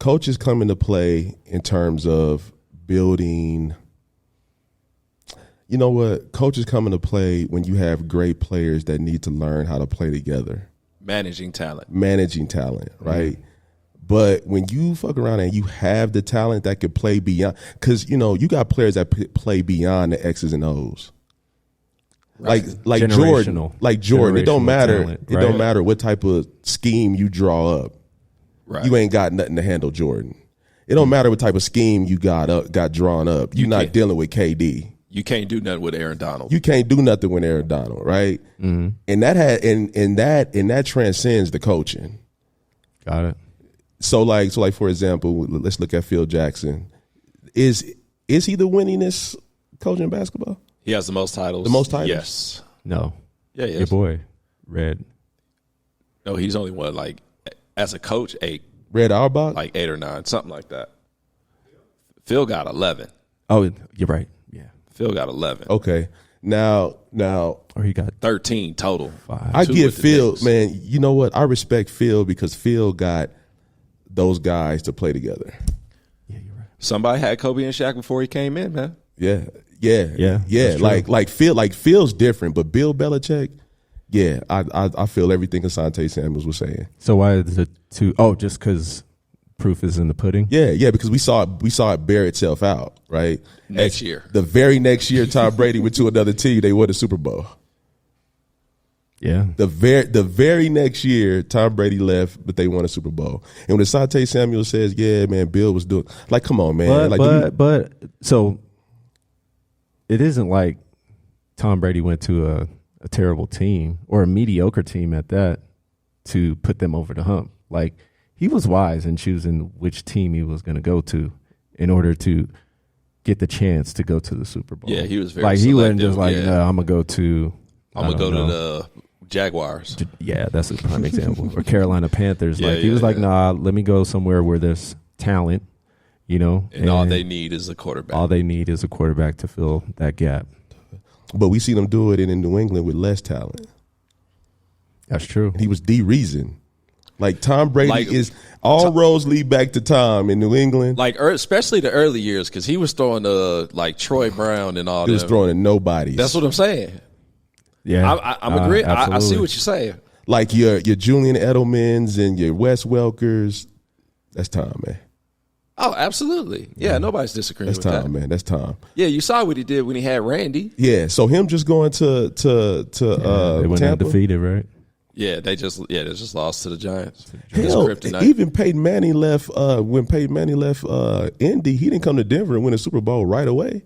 Coaches come into play in terms of building. You know what? Coaches come into play when you have great players that need to learn how to play together. Managing talent, right? But when you fuck around and you have the talent that could play beyond, because, you know, you got players that play beyond the X's and O's. Right. Like Jordan. It don't matter. Talent, right? It don't matter what type of scheme you draw up. Right. You ain't got nothing to handle Jordan. It don't matter what type of scheme you got drawn up. You're not dealing with KD. You can't do nothing with Aaron Donald. You can't do nothing with Aaron Donald, right? Mm-hmm. And that transcends the coaching. Got it. So like for example, let's look at Phil Jackson. Is he the winningest coach in basketball? He has the most titles. The most titles? Yes. No. Yeah, yes. Your boy, Red. No, he's only won, like, as a coach, 8. Red Auerbach? Like 8 or 9, something like that. Phil got 11. Oh, you're right. Yeah. Phil got 11. Okay. Now. Or he got 13 total. 5. I give Phil, man, you know what? I respect Phil because Phil got those guys to play together. Yeah, you're right. Somebody had Kobe and Shaq before he came in, man. Yeah. Like Phil's different, but Bill Belichick, yeah, I feel everything Asante Samuels was saying. So why is it two? Oh, just because proof is in the pudding. Yeah, because we saw it bear itself out, right? Next year, the very next year, Tom Brady went to another team. They won the Super Bowl. Yeah. The very next year, Tom Brady left, but they won a Super Bowl. And when Asante Samuel says, "Yeah, man, Bill was doing," like, come on, man. But so it isn't like Tom Brady went to a terrible team or a mediocre team at that to put them over the hump. Like, he was wise in choosing which team he was going to go to in order to get the chance to go to the Super Bowl. Yeah, he was very like selective. He wasn't just like, no, I'm gonna go to the Jaguars. Yeah, that's a prime example. Or Carolina Panthers. He was like, nah, let me go somewhere where there's talent, you know. And all they need is a quarterback. All they need is a quarterback to fill that gap. But we see them do it in New England with less talent. That's true. He was the reason. Like, Tom Brady is all roads lead back to Tom in New England. Like, especially the early years, because he was throwing to like Troy Brown and all that. He was throwing to nobodies. That's what I'm saying. Yeah, I'm agreeing. I see what you're saying. Like your Julian Edelmans and your Wes Welkers. That's Tom, man. Oh, absolutely. Yeah, nobody's disagreeing with That's that. Tom, man. That's Tom. Yeah, you saw what he did when he had Randy. Yeah, so him just going to they went Tampa. undefeated, right? Yeah, they just lost to the Giants. Hell, even Peyton Manning left. When Peyton Manning left Indy, he didn't come to Denver and win a Super Bowl right away.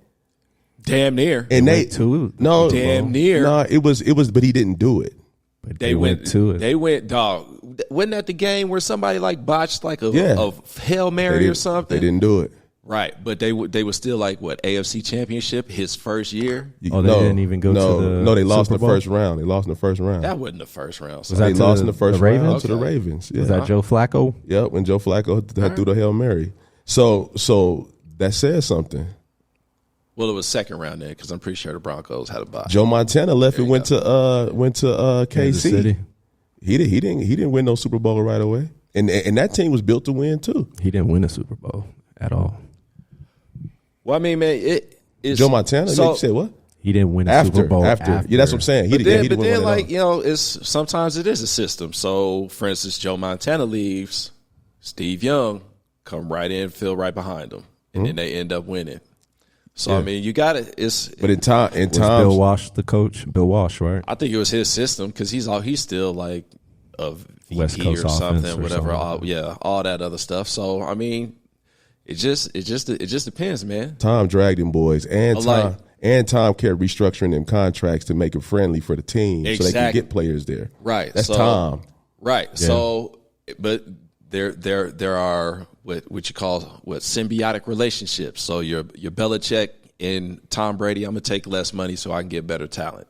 Damn near. And damn near. No, it was, but he didn't do it. But they went to it. They went, dog. Wasn't that the game where somebody like botched like a Hail Mary or something? They didn't do it. Right, but they were still like what, AFC Championship his first year. They didn't even go to the they lost Super in the first round. They lost in the first round. That wasn't the first round. So they lost in the first round to the Okay. Ravens. Yeah. Was that Joe Flacco? Yep, when Joe Flacco threw the Hail Mary. So that says something. Well, it was second round then because I'm pretty sure the Broncos had a bye. Joe Montana left and went to KC. Kansas City. He didn't win no Super Bowl right away, and that team was built to win too. He didn't win a Super Bowl at all. Well, I mean, man, it's Joe Montana. You said what? He didn't win a Super Bowl after. Yeah, that's what I'm saying. But then, like, you know, sometimes it is a system. So, for instance, Joe Montana leaves, Steve Young come right in, fill right behind him, and then they end up winning. So I mean, you got it. But in time, Bill Walsh the coach? Bill Walsh, right? I think it was his system because he's still like a VP West Coast or something, offense or whatever. something. All that other stuff. So I mean, it just depends, man. Tom dragged them boys, and Tom kept restructuring them contracts to make it friendly for the team, so they could get players there. Right. That's Tom. Right. Yeah. So, but there are what you call symbiotic relationships. So your Belichick and Tom Brady, I'm gonna take less money so I can get better talent.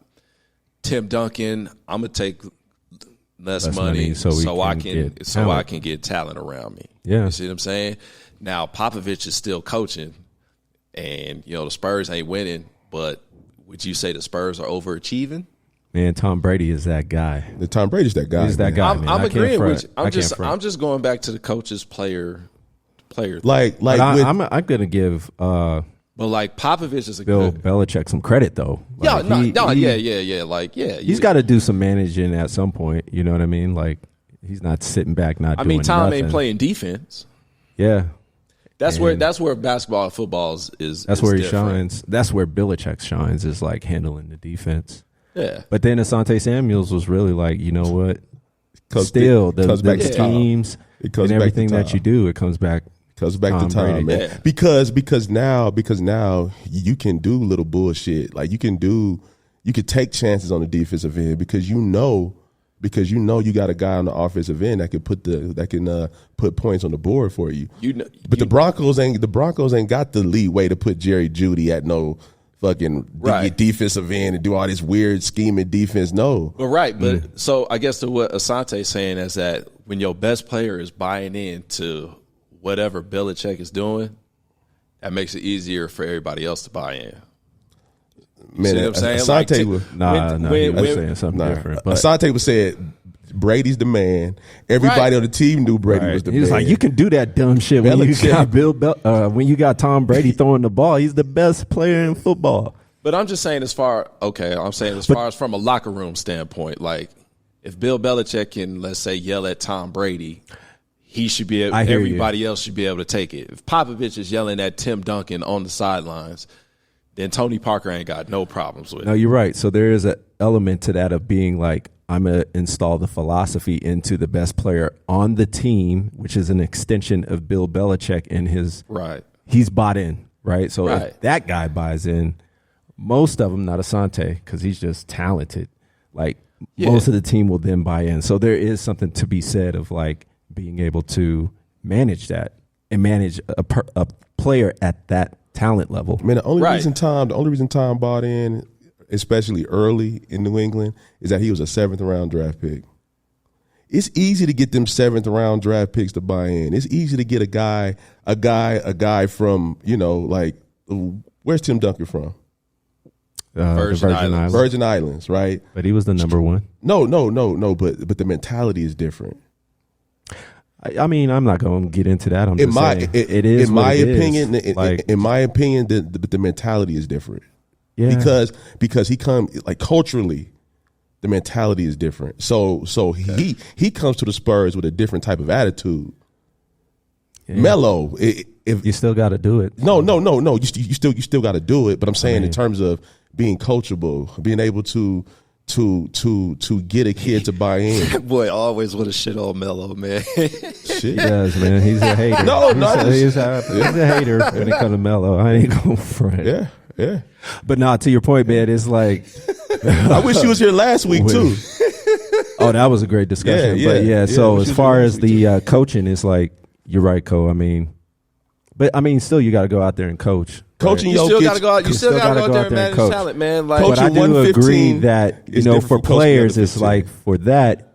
Tim Duncan, I'm gonna take less money so I can get talent around me. Yeah. You see what I'm saying? Now Popovich is still coaching, and the Spurs ain't winning, but would you say the Spurs are overachieving? Man, Tom Brady is that guy. Tom Brady's that guy. He's that guy. I'm agreeing with you. I'm just going back to the coaches player. Like I'm gonna give but like Popovich is a Bill good Belichick some credit though. Like, he's got to do some managing at some point. You know what I mean? Like he's not sitting back, not doing Tom nothing. ain't playing defense. Yeah. That's where basketball and football is. That's where he different. shines. That's where Belichick shines, is like handling the defense. Yeah. But then Asante Samuels was really like, you know what? The schemes and everything that you do, it comes back. Comes back to time, man. Yeah. Because now you can do little bullshit. Like you can take chances on the defensive end because you know you got a guy on the offensive end that can put points on the board for you. The Broncos ain't got the leeway to put Jerry Jeudy at no fucking defensive end and do all this weird scheming defense. No. But so I guess what Asante's saying is that when your best player is buying into whatever Belichick is doing, that makes it easier for everybody else to buy in. Man, see what I'm saying? Asante he was saying something different. But Asante was saying Brady's the man. Everybody on the team knew Brady was the man. He was like, you can do that dumb shit when you got Tom Brady throwing the ball. He's the best player in football. But I'm just saying as far as from a locker room standpoint, like if Bill Belichick can, let's say, yell at Tom Brady, he should be able, everybody else should be able to take it. If Popovich is yelling at Tim Duncan on the sidelines, then Tony Parker ain't got no problems with it. No, you're right. So there is an element to that of being like, I'm going to install the philosophy into the best player on the team, which is an extension of Bill Belichick and his he's bought in, right? So if that guy buys in, most of them, not Asante, because he's just talented, like most of the team will then buy in. So there is something to be said of like being able to manage that and manage a player at that talent level. Man, the only reason Tom bought in, especially early in New England, is that he was a 7th round draft pick. It's easy to get them 7th round draft picks to buy in. It's easy to get a guy from, like, where's Tim Duncan from? Virgin Islands. Virgin Islands, right? But he was the number one. No. But the mentality is different. I mean, I'm not going to get into that. I'm just saying it is. In my opinion, the mentality is different. Yeah. Because he comes like culturally, the mentality is different. So he comes to the Spurs with a different type of attitude. Yeah. Melo, if you still got to do it. No. You still got to do it. But I'm saying in terms of being coachable, being able to get a kid to buy in. That boy always want to shit on Melo, man. Shit. He does, man. He's a hater. He's a hater when it comes to Melo. I ain't going to front. Yeah. But to your point, man, it's like I wish you was here last week too. Oh, that was a great discussion. So as far as the coaching, it's like you're right, Cole. I mean, still you got to go out there and coach. Coaching, you still got to go out. You still got to go out there and manage talent, man. Like, but I do agree that for players, it's like for that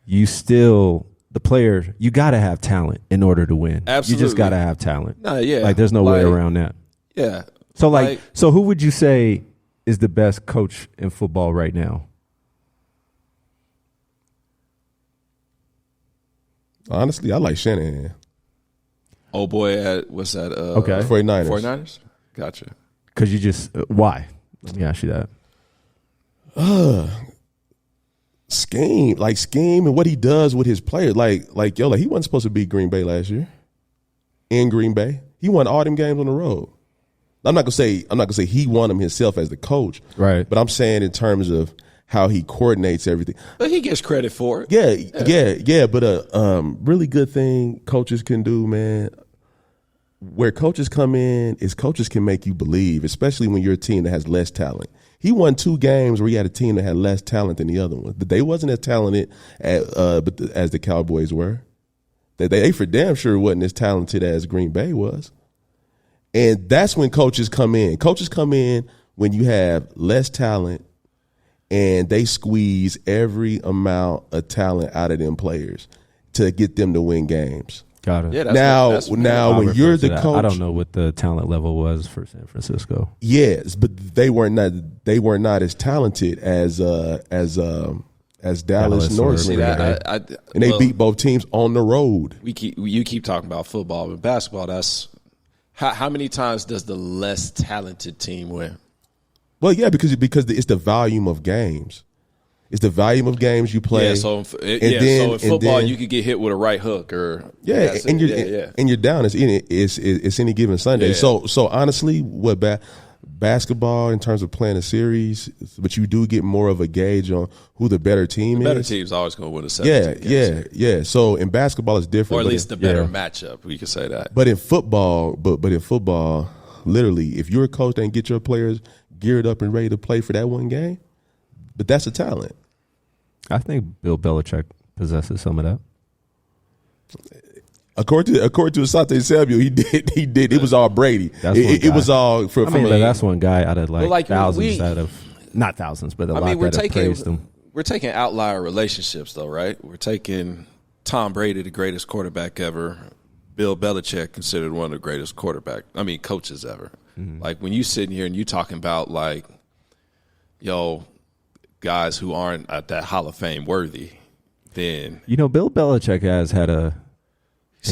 the player, you got to have talent in order to win. Absolutely, you just got to have talent. Like there's no way around that. Yeah. So who would you say is the best coach in football right now? Honestly, I like Shanahan. Oh boy, what's that? 49ers. 49ers? Gotcha. Because you just why? Let me ask you that. Scheme and what he does with his players. Like he wasn't supposed to beat Green Bay last year. In Green Bay, he won all them games on the road. I'm not gonna say he won them himself as the coach, right? But I'm saying in terms of how he coordinates everything. But he gets credit for it. Yeah. But a really good thing coaches can do, man. Where coaches come in is coaches can make you believe, especially when you're a team that has less talent. He won 2 games where he had a team that had less talent than the other one. They wasn't as talented as the Cowboys were. They for damn sure wasn't as talented as Green Bay was. And that's when coaches come in. Coaches come in when you have less talent and they squeeze every amount of talent out of them players to get them to win games. Got it. Yeah, Now when you're the coach, I don't know what the talent level was for San Francisco. Yes, but they were not as talented as Dallas North. And they beat both teams on the road. You keep talking about football, but basketball, that's how many times does the less talented team win? Well, yeah, because it's the volume of games. It's the volume of games you play. Yeah, so in football, you could get hit with a right hook or and you're down. It's any given Sunday. Yeah. So honestly, what basketball in terms of playing a series, but you do get more of a gauge on who the better team is. The better team's always going to win a 17 Yeah. So in basketball, it's different, or at least the better matchup. We could say that. But in football, literally, if you're a coach that can get your players geared up and ready to play for that one game, but that's a talent. I think Bill Belichick possesses some of that. According to Asante Samuel, he did. It was all Brady. It was all from. That's one guy out of thousands not thousands, but a lot that have praised him. We're taking outlier relationships, though, right? We're taking Tom Brady, the greatest quarterback ever. Bill Belichick, considered one of the greatest coaches ever. Mm-hmm. Like when you sitting here and you talking about guys who aren't at that Hall of Fame worthy, then Bill Belichick has had he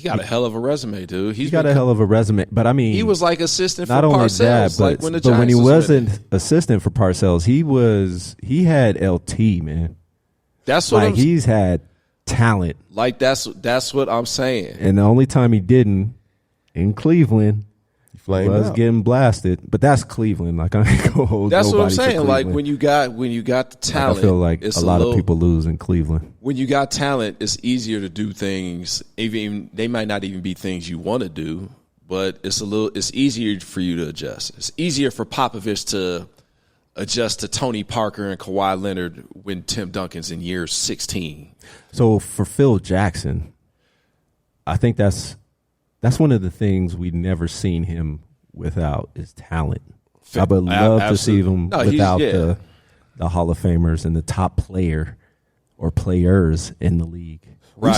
got a hell of a resume, dude. He's got a hell of a resume, but he was like assistant for not only Parcells. That, but when he wasn't assistant for Parcells, he had LT, man. That's what he's had talent. Like that's what I'm saying. And the only time he didn't in Cleveland was getting blasted, but that's Cleveland. Like I ain't gonna hold. That's what I'm saying. Like when you got the talent, I feel like a lot of people lose in Cleveland. When you got talent, it's easier to do things. Even they might not even be things you want to do, but it's easier for you to adjust. It's easier for Popovich to adjust to Tony Parker and Kawhi Leonard when Tim Duncan's in year 16. So for Phil Jackson, I think that's one of the things we've never seen him without is talent. I would love to see him without the Hall of Famers and the top player or players in the league. Right.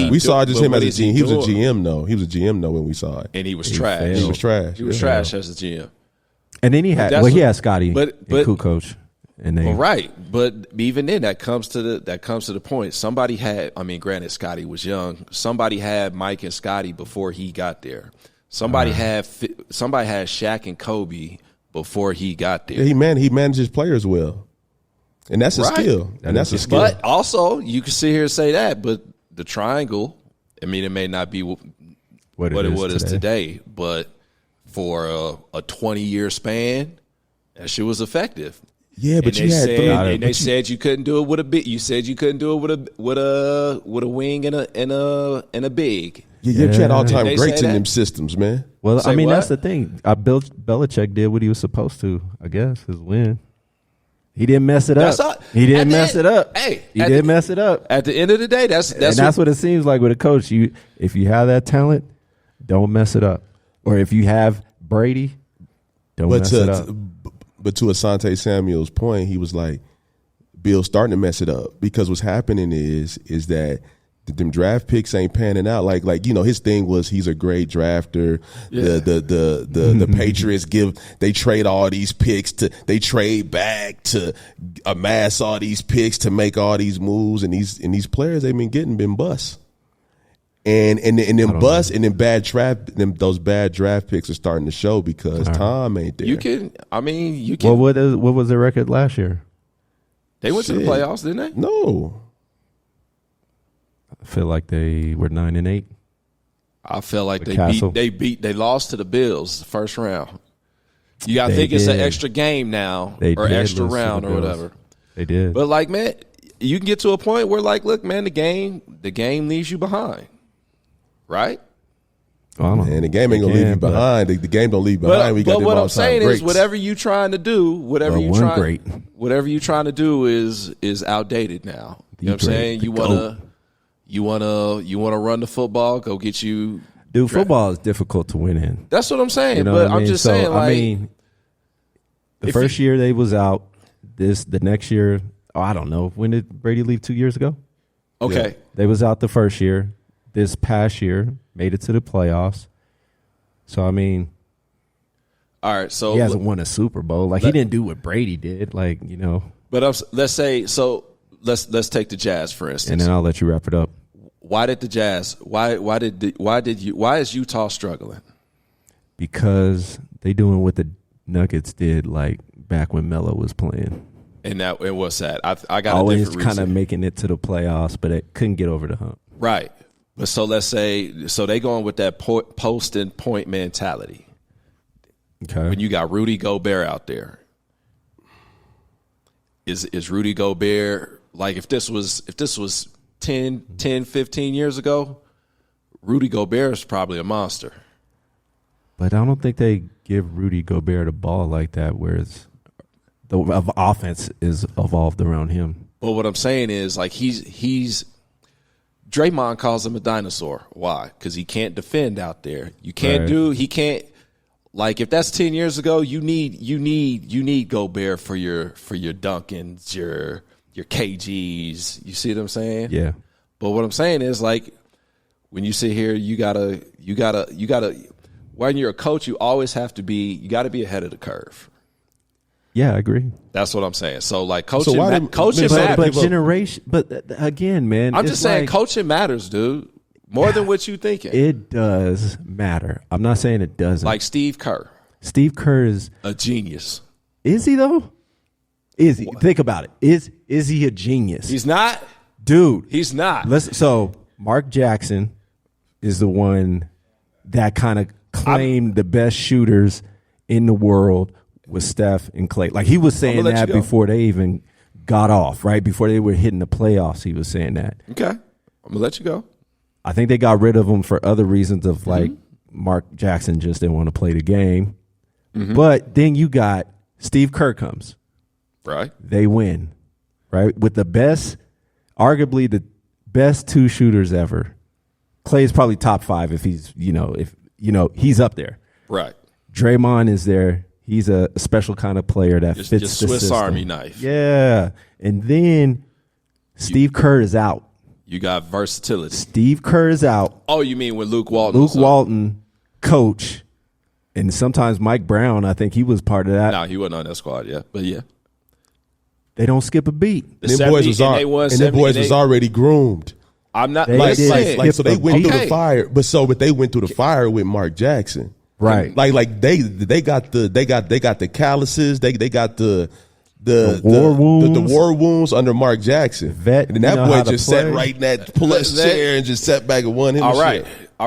We saw just him as a GM. He was a GM though. He was a GM though when we saw it. And he was trash. He was trash. He was trash as a GM. And then he had Scotty, but Kukoc. But even then, that comes to the point. Somebody had. Granted, Scotty was young. Somebody had Mike and Scotty before he got there. Somebody had Shaq and Kobe before he got there. Yeah, he manages players well, and that's a skill. But also, you can sit here and say that, but the triangle. It may not be what it is today, but for a 20-year span, that shit was effective. Yeah, but they said you couldn't do it with a big. You said you couldn't do it with a wing and a big. Yeah, you had all-time greats in them systems, man. Well, that's the thing. Bill Belichick did what he was supposed to. I guess his win. He didn't mess it up. He didn't mess it up. Hey, he didn't mess it up. At the end of the day, that's what it seems like with a coach. If you have that talent, don't mess it up. Or if you have Brady, don't mess it up. But to Asante Samuel's point, he was like, Bill's starting to mess it up because what's happening is that them draft picks ain't panning out. Like his thing was he's a great drafter. Yeah. The Patriots they trade all these picks they trade back to amass all these picks to make all these moves, and these players they've been busts. And those bad draft picks are starting to show because Tom ain't there. You can. What was the record last year? They went to the playoffs, didn't they? No. I feel like they were 9-8. I feel like they lost to the Bills the first round. You gotta think it's an extra game now or extra round or whatever. They did. But man, you can get to a point where look, man, the game leaves you behind. Right? And the game ain't gonna leave you behind. The game don't leave behind. But what I'm saying is, whatever you trying to do, whatever you trying to do is outdated now. You know what I'm saying? You wanna run the football, go get you. Dude, football is difficult to win in. That's what I'm saying. But I'm just saying, the first year they was out, the next year, I don't know. When did Brady leave 2 years ago? Okay. Yeah. They was out the first year. This past year, made it to the playoffs. So, I mean, all right. So he hasn't won a Super Bowl. Like, he didn't do what Brady did. Like, But let's say, so let's take the Jazz, for instance. And then I'll let you wrap it up. Why did the Jazz, why is Utah struggling? Because they doing what the Nuggets did, like, back when Melo was playing. And what's that? I got always a different reason. kind of making it to the playoffs, but it couldn't get over the hump. Right. But so let's say, so they going with that post and point mentality. Okay. When you got Rudy Gobert out there, is Rudy Gobert, like if this was 10, 15 years ago, Rudy Gobert is probably a monster. But I don't think they give Rudy Gobert the ball like that, whereas the offense is evolved around him. But what I'm saying is, like, he's Draymond calls him a dinosaur. Why? Because he can't defend out there. You can't he can't, like, if that's 10 years ago, you need Gobert for your Duncans, your KGs. You see what I'm saying? Yeah. But what I'm saying is, like, when you sit here, you gotta when you're a coach, you always have to be, you gotta be ahead of the curve. Yeah, I agree. That's what I'm saying. So, like, coaching, coaching matters. But generation, but again, man, I'm just saying, coaching matters, dude. More than what you thinking. It does matter. I'm not saying it doesn't. Like Steve Kerr. Steve Kerr is a genius. Is he though? Is he? What? Think about it. Is he a genius? He's not, dude. He's not. So Mark Jackson is the one that kind of claimed the best shooters in the world with Steph and Clay. Like, he was saying that before they even got off, right? Before they were hitting the playoffs, he was saying that. Okay. I'm going to let you go. I think they got rid of him for other reasons of, like, Mark Jackson just didn't want to play the game. Mm-hmm. But then you got Steve Kerr comes. Right. They win, right? With the best, arguably the best two shooters ever. Clay's probably top 5 if he's, he's up there. Right. Draymond is there. He's a special kind of player that fits the Swiss system. Army knife. Yeah. And then Steve Kerr is out. You got versatility. Steve Kerr is out. Oh, you mean when Luke Walton? Luke Walton, coach, and sometimes Mike Brown. I think he was part of that. No, he wasn't on that squad yet, but yeah. They don't skip a beat. And them boys was already groomed. I'm not so they went through the fire, but they went through the fire with Mark Jackson. Right. Like they got the calluses, they got the war wounds. The war wounds under Mark Jackson. And that boy just sat right in that pull-up chair and just sat back and won him. All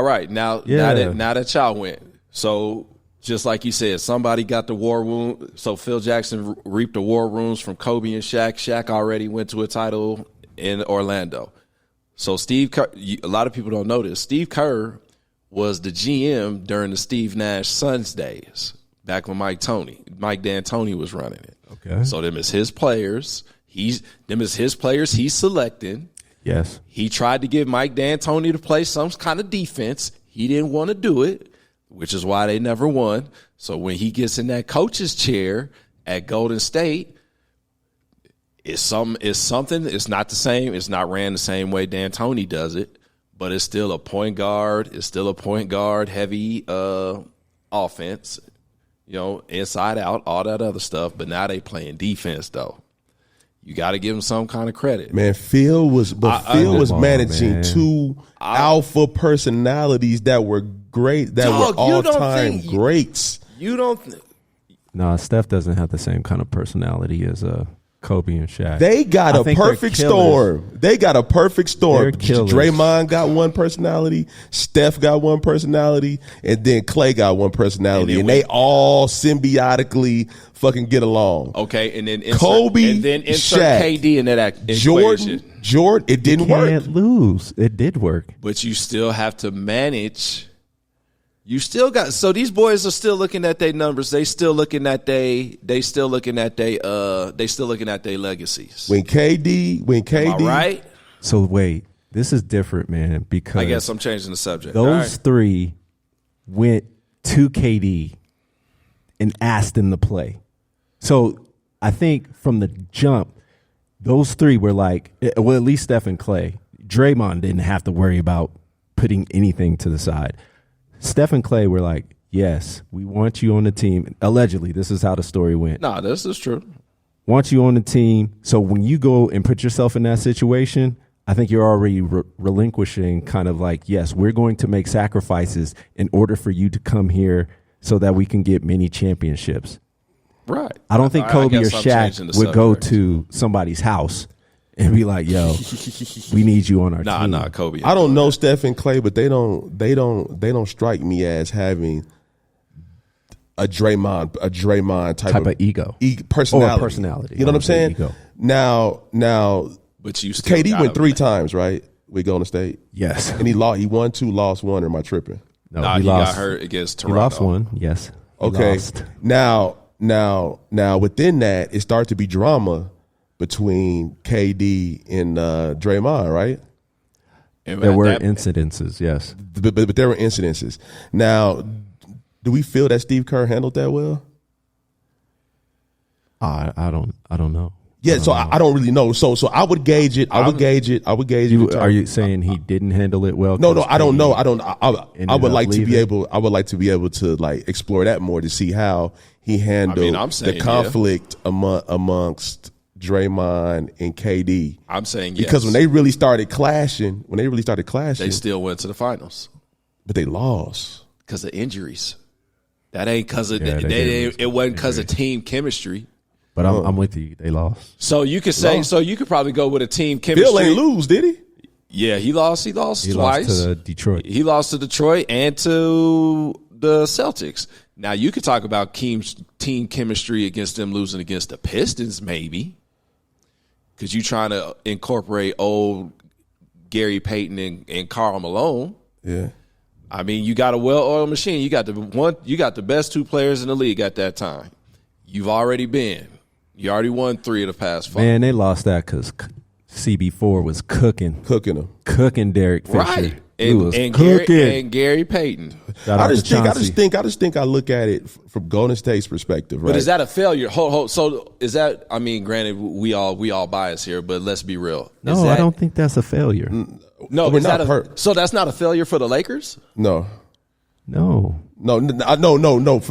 right. Now that y'all went. So just like you said, somebody got the war wound. So Phil Jackson reaped the war wounds from Kobe and Shaq. Shaq already went to a title in Orlando. So Steve Kerr, a lot of people don't know this. Steve Kerr was the GM during the Steve Nash Suns days, back when Mike D'Antoni was running it. Okay. So them is his players. He's selecting. Yes. He tried to get Mike D'Antoni to play some kind of defense. He didn't want to do it, which is why they never won. So when he gets in that coach's chair at Golden State, it's something. It's not the same. It's not ran the same way D'Antoni does it. But it's still a point guard. It's still a point guard heavy offense, inside out, all that other stuff. But now they playing defense though. You got to give him some kind of credit. Man, Phil was managing two alpha personalities that were great, that were all-time greats. You don't. No, Steph doesn't have the same kind of personality as Kobe and Shaq. They got a perfect storm. Draymond got one personality, Steph got one personality, and then Clay got one personality, and they all symbiotically fucking get along. Okay, and then insert Shaq, KD in that equation. Jordan, it didn't work. Can't lose. It did work, but you still have to manage. You still got, so these boys are still looking at their numbers. They still looking at their legacies. When KD, right? So wait, this is different, man, because I guess I'm changing the subject. Those three went to KD and asked him to play. So I think from the jump, those three were like, well, at least Steph and Clay. Draymond didn't have to worry about putting anything to the side. Steph and Clay were like, yes, we want you on the team. Allegedly, this is how the story went. Nah, this is true. Want you on the team. So when you go and put yourself in that situation, I think you're already relinquishing kind of like, yes, we're going to make sacrifices in order for you to come here so that we can get many championships. Right. I don't think Kobe or Shaq would go to somebody's house and be like, yo, we need you on our team. Nah, Kobe. I don't know Steph and Clay, but they don't strike me as having a Draymond type of ego. Personality. Or personality. You know what I'm saying? Ego. Now but you still KD went 3 times, right? We Golden State. Yes. And he won 2, lost 1, or am I tripping? No, he got hurt against Toronto. He lost 1, yes. Okay. Now within that, it started to be drama between KD and Draymond, right? And there were incidences, yes. But there were incidences. Now, do we feel that Steve Kerr handled that well? I don't know. Yeah, I don't really know. So I would gauge it. I would gauge it. Are you saying he didn't handle it well? No, I don't know. I would like to be able. I would like to be able to like explore that more to see how he handled the conflict amongst Draymond and KD. I'm saying yes. Because when they really started clashing, they still went to the finals, but they lost because of injuries. That ain't because of it wasn't because of team chemistry. But I'm with you. They lost. So you could say. So you could probably go with a team chemistry. Phil ain't lose, did he? Yeah, he lost. He lost twice. Lost to Detroit. He lost to Detroit and to the Celtics. Now you could talk about team chemistry against them losing against the Pistons, maybe, because you trying to incorporate old Gary Payton and Karl Malone. Yeah. I mean, you got a well-oiled machine. You got the best 2 players in the league at that time. You already won 3 of the past 5. Man, they lost that because CB4 was cooking them, Derek Fisher. Right, He was and cooking. Gary Payton. I just think I look at it from Golden State's perspective, right? But is that a failure? Hold. So is that? I mean, granted, we all bias here, but let's be real. No, I don't think that's a failure. No, we're not. So that's not a failure for the Lakers? No. For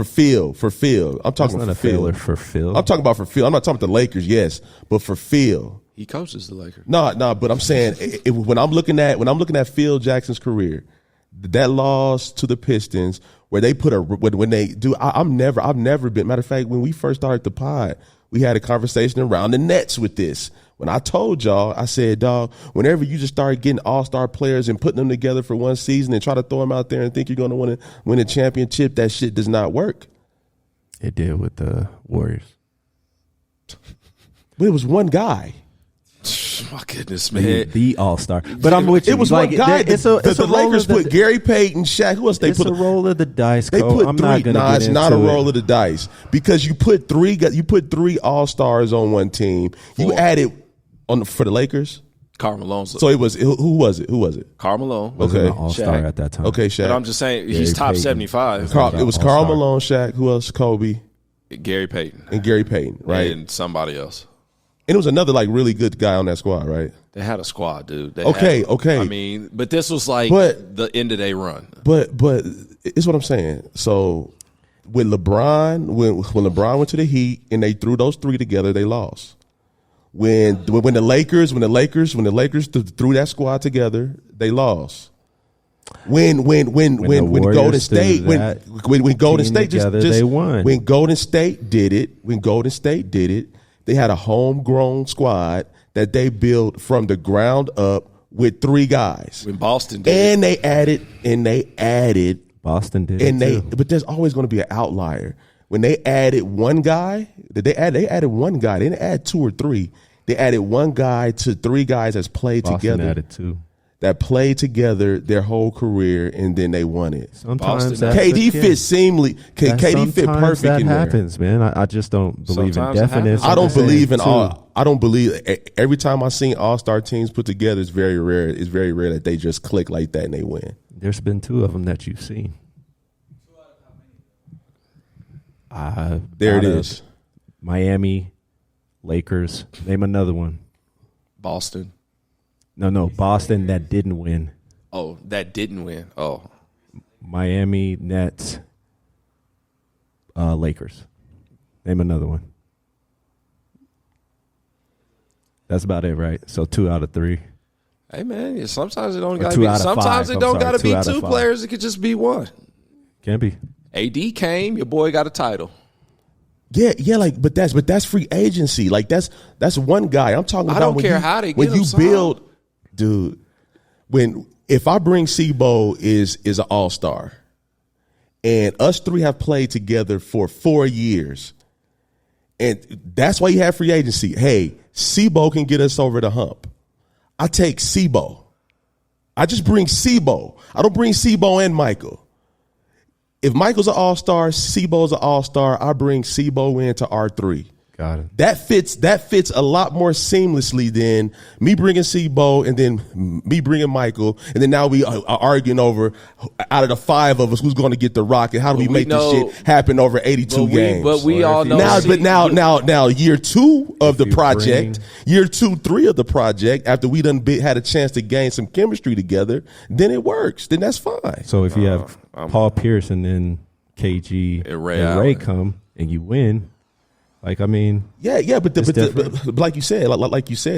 Phil. I'm talking about failure for Phil. I'm talking about for Phil. I'm not talking about the Lakers, yes, but for Phil. He coaches the Lakers. No, but I'm saying when I'm looking at Phil Jackson's career, that loss to the Pistons where they put when they do. I've never been. Matter of fact, when we first started the pod, we had a conversation around the Nets with this. When I told y'all, I said, dog, whenever you just start getting all-star players and putting them together for one season and try to throw them out there and think you're going to win a championship, that shit does not work. It did with the Warriors. But it was one guy. My goodness, man. The all-star. But I'm with you. It was one guy. The Lakers put Gary Payton, Shaq. Who else they put? It's a roll of the dice, They put I'm 3. not gonna it's not a roll of the dice because you put 3 all-stars on one team. 4. You added for the Lakers. Karl Malone. So it was who was it? Karl Malone. Wasn't an all-star Shaq. at that time. Okay, Shaq. But I'm just saying he's top Payton. 75. It was Karl Malone, Shaq. Who else? Kobe. Gary Payton. And Gary Payton, right? And somebody else. And it was another like really good guy on that squad, right? They had a squad, dude. Okay. I mean, but this was like the end of their run. But it's what I'm saying. So with LeBron, when LeBron went to the Heat and they threw those 3 together, they lost. When the Lakers threw that squad together, they lost. When Golden State when Golden State they won. When Golden State did it, they had a homegrown squad that they built from the ground up with 3 guys. When Boston did and they added Boston did but there's always going to be an outlier. When they added one guy, they added one guy. They didn't add 2 or 3. They added one guy to 3 guys that's played Boston together. Added 2. That played together their whole career, and then they won it. Sometimes KD fit seamly. KD fit perfect that in there. happens, man. I just don't believe in definition. I don't believe in all. I don't believe. Every time I've seen all-star teams put together, it's very rare. It's very rare that they just click like that and they win. There's been 2 of them that you've seen. There it is. Miami Lakers. Name another one. Boston. No, Boston that didn't win. Oh, that didn't win. Oh, Miami, Nets, Lakers. Name another one. That's about it, right? So 2 out of 3. hey man, sometimes it don't Or got to 2 be. out of Sometimes 5. it don't got to 2 be out of 2 5. players. It could just be one. Can be. AD came. Your boy got a title. Yeah, like, but that's free agency. Like that's one guy. I'm talking about. I don't when care you, how they get when him you signed. build, dude. If I bring Sebo is an all-star, and us 3 have played together for 4 years, and that's why you have free agency. Hey, Sebo can get us over the hump. I take Sebo. I just bring Sebo. I don't bring Sebo and Michael. If Michael's an all-star, Sebo's an all-star, I bring Sebo into R3. Got it. That fits a lot more seamlessly than me bringing Sebo and then me bringing Michael, and then now we are arguing over, out of the 5 of us, who's going to get the rock and how do we make this shit happen over 82 games? But we all know. Now, year 2 of the project, year 2, 3 of the project, after we done had a chance to gain some chemistry together, then it works. Then that's fine. So if you have Paul Pierce and then KG and Ray come and you win. Like, I mean, yeah, but like you said,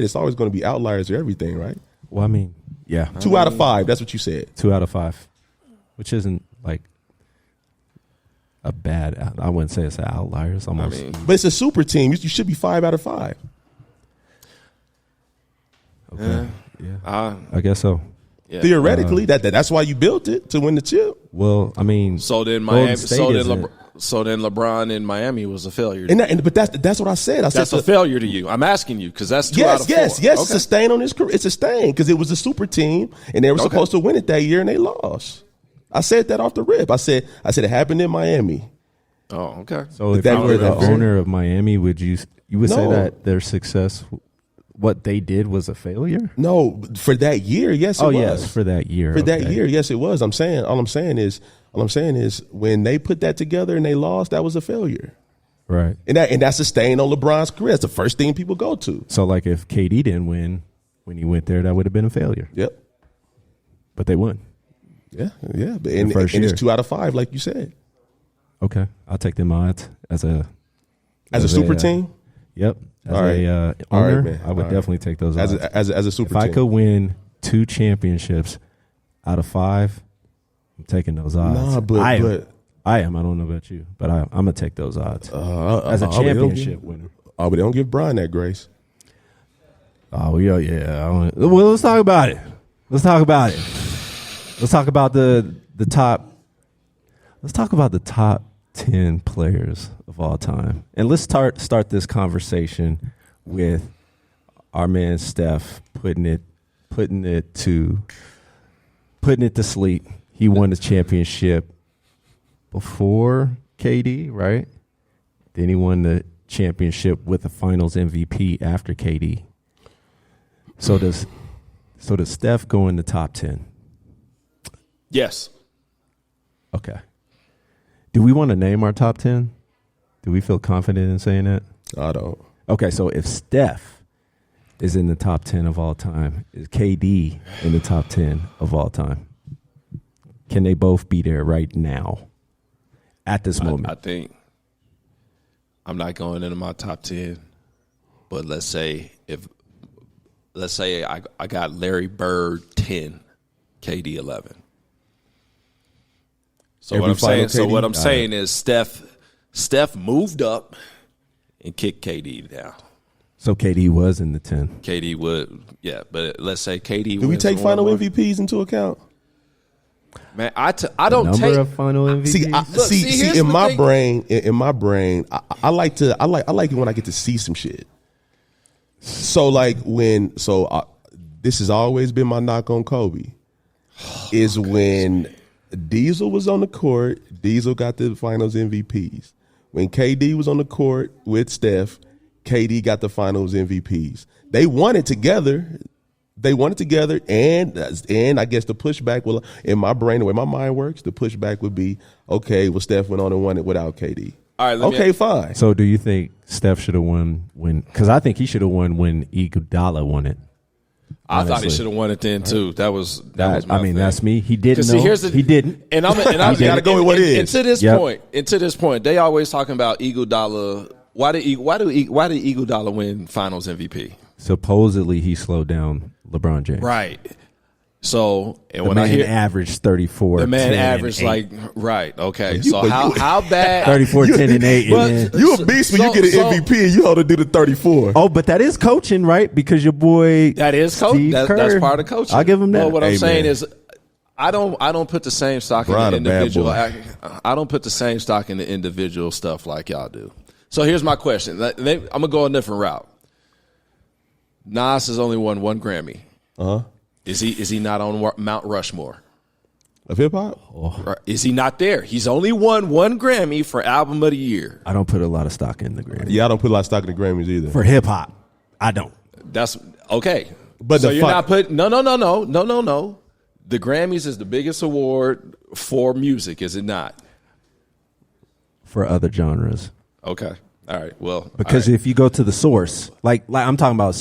it's always going to be outliers or everything, right? Well, I mean, yeah, 2 out of 5. That's what you said. 2 out of 5, which isn't like a bad. I wouldn't say it's an outlier. It's almost, but it's a super team. You should be 5 out of 5. Okay, yeah, I guess so. Yeah. Theoretically, that's why you built it, to win the chip. Well, I mean, So then Miami. So then LeBron in Miami was a failure. But that's what I said. That's a failure to you. I'm asking you because that's 2 out of 4. Yes. Okay. It's a stain on his career. It's a stain because it was a super team and they were supposed to win it that year and they lost. I said that off the rip. I said it happened in Miami. Oh, okay. So if you were the owner of Miami, would you would say that their success, what they did, was a failure? No, for that year, yes, it was. Yes, for that year. For that year, yes, it was. All I'm saying is when they put that together and they lost, that was a failure. Right. And that's a stain on LeBron's career. That's the first thing people go to. So like if KD didn't win when he went there, that would have been a failure. Yep. But they won. Yeah. And it's 2 out of 5, like you said. Okay. I'll take them odds as a super team. Yep. As all right. owner, all right, man. I would definitely take those odds. As a super team. If team. I could win 2 championships out of 5, I'm taking those odds. I am. I don't know about you, but I'm going to take those odds as a championship winner. Oh, but they don't give Brian that grace. Oh, yeah. Well, let's talk about it. Let's talk about the top. Let's talk about the top 10 players of all time. And let's start this conversation with our man Steph putting it to sleep. He won the championship before KD, right? Then he won the championship with the Finals MVP after KD. So does Steph go in the top 10? Yes. Okay. Do we want to name our top 10? Do we feel confident in saying that? I don't. Okay, so if Steph is in the top 10 of all time, is KD in the top 10 of all time? Can they both be there right now at this moment? I think I'm not going into my top 10, but let's say I got Larry Bird 10, KD 11. So what I'm saying is Steph moved up and kicked KD down. So KD was in the 10. KD would, yeah, but let's say KD. Do we take final MVPs into account? Man, I don't number take of final MVPs. See, in my brain, I like it when I get to see some shit. So this has always been my knock on Kobe, is when Diesel was on the court, Diesel got the finals MVPs. When KD was on the court with Steph, KD got the finals MVPs. They won it together. And I guess the pushback in my brain, the way my mind works, the pushback would be, okay, well, Steph went on and won it without KD. All right. Okay, fine. So do you think Steph should have won when? Because I think he should have won when Iguodala won it. I thought he should have won it then too. That was my thing. That's me. He didn't know. He didn't. And I'm gotta go with what it is. And to this point, they always talking about Iguodala. Why did Iguodala win Finals MVP? Supposedly he slowed down LeBron James. Right. So and when I hear averaged 34, the man 10, averaged and 8. Right. Okay. So how bad? 34, 10, and 8. You a beast when you get an MVP and you ought to do the 34. Oh, but that is coaching, right? Because your boy that is coaching. That's part of coaching. I'll give him that. Well, what I'm saying is, I don't put the same stock in the individual. I don't put the same stock in the individual stuff like y'all do. So here's my question. I'm gonna go a different route. Nas has only won 1 Grammy. Is he not on Mount Rushmore of hip hop? Or is he not there? He's only won 1 Grammy for Album of the Year. I don't put a lot of stock in the Grammy. Yeah, I don't put a lot of stock in the Grammys either. For hip hop, I don't. That's okay. But so you're not putting no. The Grammys is the biggest award for music, is it not? For other genres. Okay. All right. Well, because if you go to the source, like I'm talking about,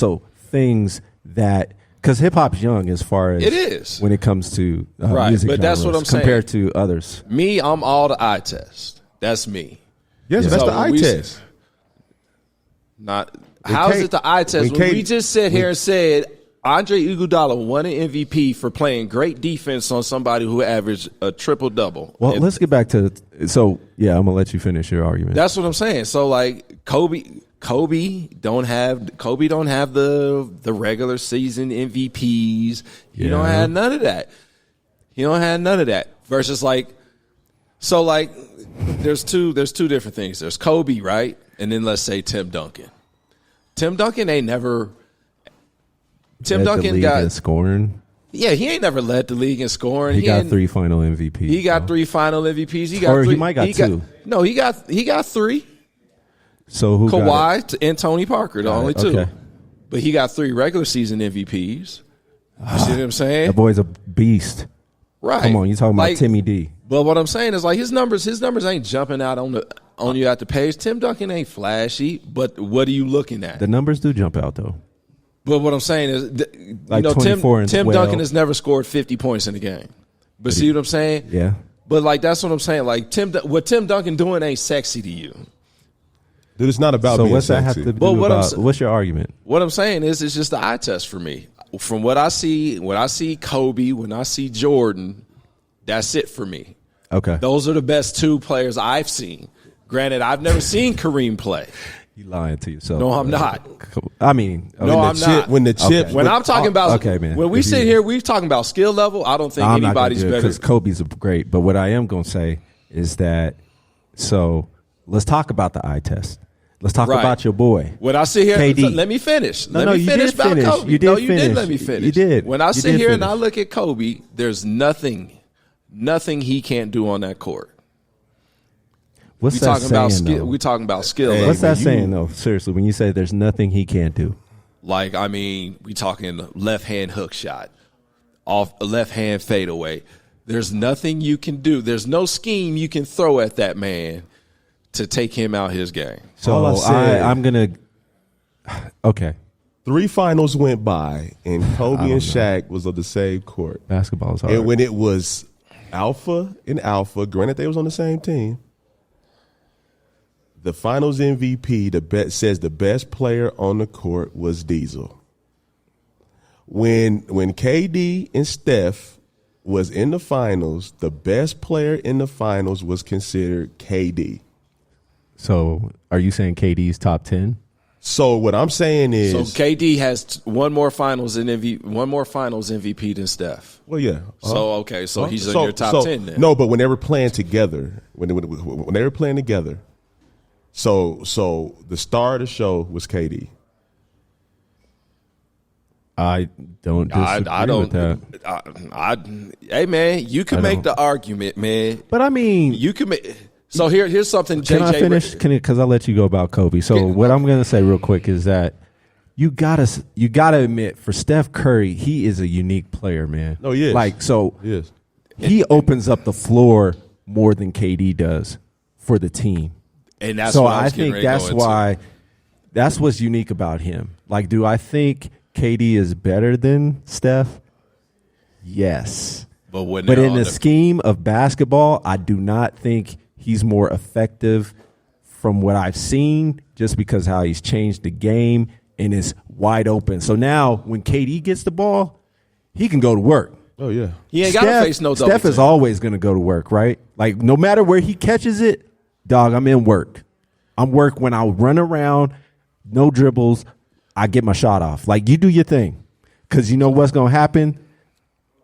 things that. Because hip hop's young as far as it is when it comes to right, music but genres, that's what I'm saying compared to others. Me, I'm all the eye test. That's me. Yes, that's the eye test. Not how is it the eye test? When we just sat here and said Andre Iguodala won an MVP for playing great defense on somebody who averaged a triple-double. Well, let's get back to I'm gonna let you finish your argument. That's what I'm saying. So like Kobe don't have the regular season MVPs. He don't have none of that. Versus there's two different things. There's Kobe, right? And then let's say Tim Duncan. Tim Duncan ain't never. Tim Duncan got in scoring. Yeah, he ain't never led the league in scoring. He got 3 final MVPs. He got 3 final MVPs. He might got 2. No, he got 3. So who Kawhi and Tony Parker, the only 2. Okay. But he got 3 regular season MVPs. You see what I'm saying? That boy's a beast. Right. Come on, you talking about Timmy D. But what I'm saying is his numbers ain't jumping out on you at the page. Tim Duncan ain't flashy, but what are you looking at? The numbers do jump out though. But what I'm saying is, Tim Duncan has never scored 50 points in a game. But see what I'm saying? Yeah. But that's what I'm saying. What Tim Duncan doing ain't sexy to you. Dude, it's not about being what's sexy. That have to do about, what's your argument? What I'm saying is it's just the eye test for me. From what I see, when I see Kobe, when I see Jordan, that's it for me. Okay. Those are the best 2 players I've seen. Granted, I've never seen Kareem play. You lying to yourself. No, I'm not. I mean, no, I'm not. When I'm talking about, man. When we sit here, we're talking about skill level. I don't think anybody's better. Because Kobe's great. But what I am going to say is that, let's talk about the eye test. Let's talk about your boy. When I sit here, KD. Let me finish. No, let me finish about finish. Kobe. You did finish. You did let me finish. You did. When I sit here and I look at Kobe, there's nothing he can't do on that court. What's that saying? We talking about skill. Hey, what's that saying though? Seriously, when you say there's nothing he can't do, we talking left hand hook shot, off a left hand fadeaway. There's nothing you can do. There's no scheme you can throw at that man to take him out his game. So I'm gonna. Okay. 3 finals went by, and Kobe and Shaq was on the same court. Basketball is hard. And when it was Alpha and Alpha, granted they was on the same team. The Finals MVP says the best player on the court was Diesel. When KD and Steph was in the finals, the best player in the finals was considered KD. So are you saying KD's top 10? So what I'm saying is, KD has one more finals MVP than Steph. Well, yeah. So he's in your top 10 then. No, but when they were playing together, when they were playing together. So the star of the show was KD. I don't disagree with that. Hey man, you can make the argument, man. But I mean, you can make. So here's something. Can I finish? Because I'll let you go about Kobe. So what I'm going to say real quick is that you gotta admit, for Steph Curry, he is a unique player, man. Oh, yes. He opens up the floor more than KD does for the team. And that's so what I think that's why that's what's unique about him. Like, do I think KD is better than Steph? Yes. But in the scheme of basketball, I do not think he's more effective from what I've seen, just because how he's changed the game and is wide open. So now when KD gets the ball, he can go to work. Oh, yeah. He ain't got to face no double Steph is always going to go to work, right? Like, no matter where he catches it, dog, I'm in work. I'm work when I run around, no dribbles, I get my shot off. Like, you do your thing. Because you know what's going to happen?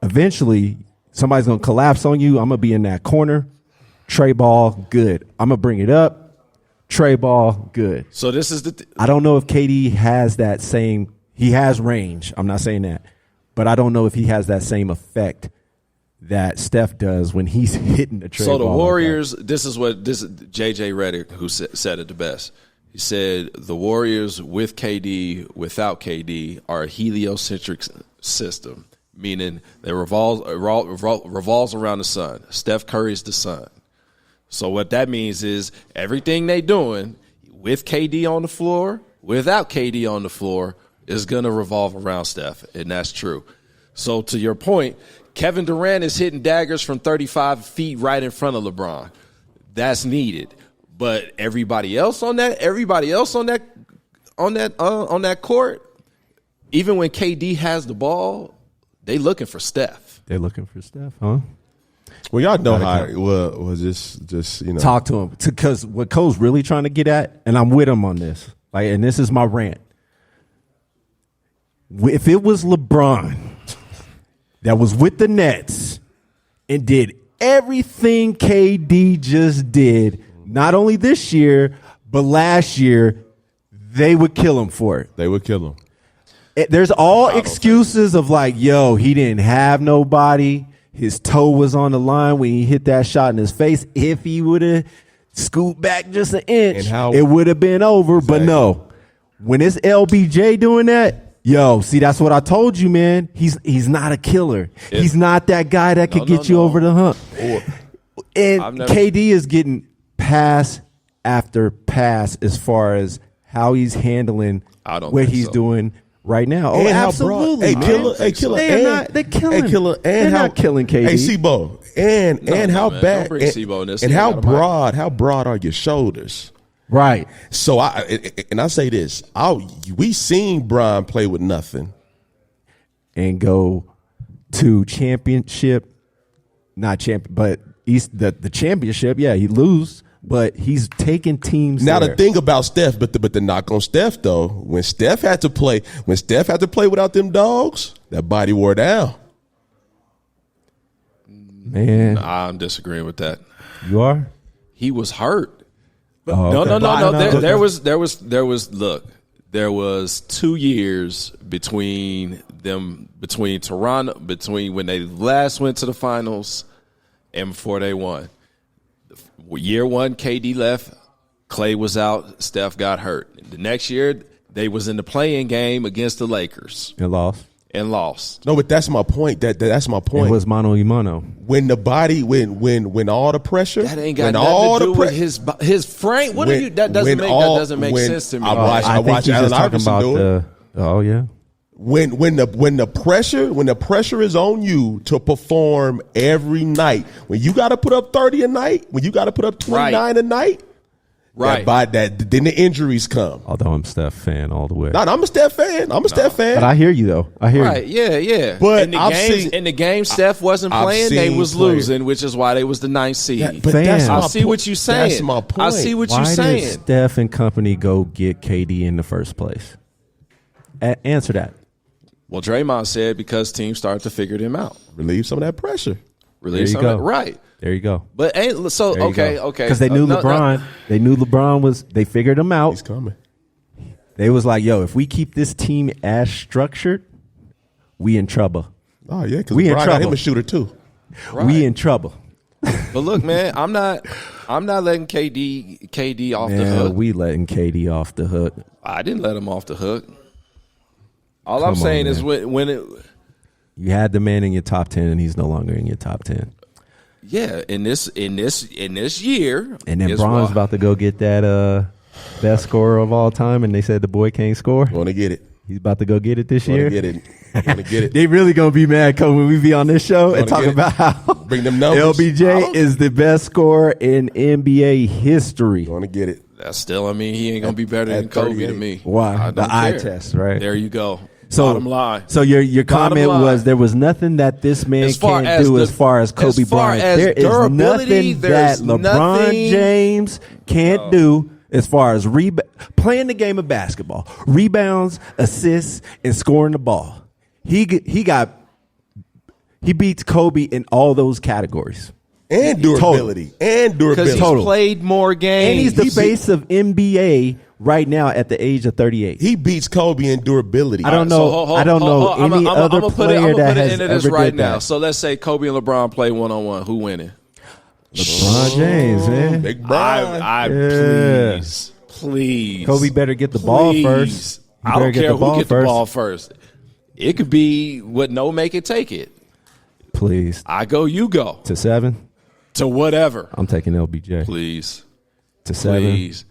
Eventually, somebody's going to collapse on you. I'm going to be in that corner. Tray ball, good. I'm going to bring it up. Tray ball, good. So this is I don't know if KD has that same – he has range. I'm not saying that. But I don't know if he has that same effect that Steph does when he's hitting the tray ball. So the Warriors, this is J.J. Redick who said it the best. He said the Warriors with KD, without KD, are a heliocentric system, meaning they revolves around the sun. Steph Curry's the sun. So what that means is everything they doing with KD on the floor, without KD on the floor, is going to revolve around Steph, and that's true. So to your point, Kevin Durant is hitting daggers from 35 feet right in front of LeBron. That's needed. But everybody else on that court, even when KD has the ball, they looking for Steph. They're looking for Steph, huh? Well, y'all know how it was just you know. Talk to him, because what Cole's really trying to get at, and I'm with him on this. Like, and this is my rant. If it was LeBron that was with the Nets and did everything KD just did, not only this year but last year, they would kill him for it. They would kill him. There's all excuses of like, yo, he didn't have nobody. His toe was on the line when he hit that shot in his face. If he would have scooped back just an inch, it would have been over. Exactly. But no, when it's LBJ doing that, yo, see, that's what I told you, man. He's not a killer. He's not that guy that could get you over the hump. And KD is getting pass after pass as far as how he's handling what he's doing right now. And absolutely. They're killing KD. Hey, Sebo. And how bad and how broad are your shoulders? Right. So I say this. We seen Bron play with nothing and go to championship, not champion, but the championship. Yeah, he lose, but he's taking teams. Now there. the thing about Steph, but the knock on Steph though, when Steph had to play without them dogs, that body wore down. Man, I'm disagreeing with that. You are? He was hurt. Oh, okay. No. There was 2 years between when they last went to the finals and before they won. Year one, KD left, Clay was out, Steph got hurt. The next year, they was in the play-in game against the Lakers and lost. No, but that's my point. That's my point. It was mano y mano. When the body, when all the pressure, that ain't got nothing to do with his frame. What are you? That doesn't make sense to me. I watch Allen Iverson do it. Oh yeah. When the pressure is on you to perform every night, when you got to put up 30 a night, when you got to put up 29 a night. Right. Then the injuries come. Although I'm Steph fan all the way. No, I'm a Steph fan. But I hear you though. Right, yeah. But in the game Steph wasn't playing, they was losing, which is why they was the 9th seed. Yeah, but I see what you're saying. That's my point. I see what you're saying. Why did Steph and company go get KD in the first place? Answer that. Well, Draymond said because teams started to figure them out. Relieve some of that pressure. Relieve some of it. Right. There you go. But okay. Because they knew LeBron. They knew LeBron was. They figured him out. He's coming. They was like, yo, if we keep this team as structured, we in trouble. Oh yeah, because LeBron got him a shooter too. Right. We in trouble. But look, man, I'm not letting KD off the hook. We letting KD off the hook. I didn't let him off the hook. All I'm saying is when it. You had the man in your top 10, and he's no longer in your top 10. Yeah, in this year. And then Bron's about to go get that best scorer of all time, and they said the boy can't score. Want to get it. He's about to go get it this year. Want to get it. They really gonna be mad when we be on this show and talk about how bring them numbers. LBJ is the best scorer in NBA history. Want to get it. That's still, I mean, he ain't gonna be better than Kobe to me. Why? The eye test, right? There you go. So, bottom line. So your comment was there was nothing that this man can't do as far as Kobe Bryant. There is nothing that LeBron James can't do as far as playing the game of basketball, rebounds, assists, and scoring the ball. He beats Kobe in all those categories. And durability. Because he's played more games. And he's the face of NBA right now at the age of 38. He beats Kobe in durability. I don't know. I don't know any other player that has ever did right now. that. So let's say Kobe and LeBron play 1-on-1. Who winning? LeBron James, man. Big Bron. Please. Kobe better get the ball first. I don't care who gets the ball first. It could be what no make it take it. Please. I go, you go. To 7? To whatever. I'm taking LBJ. Please. To 7. Please.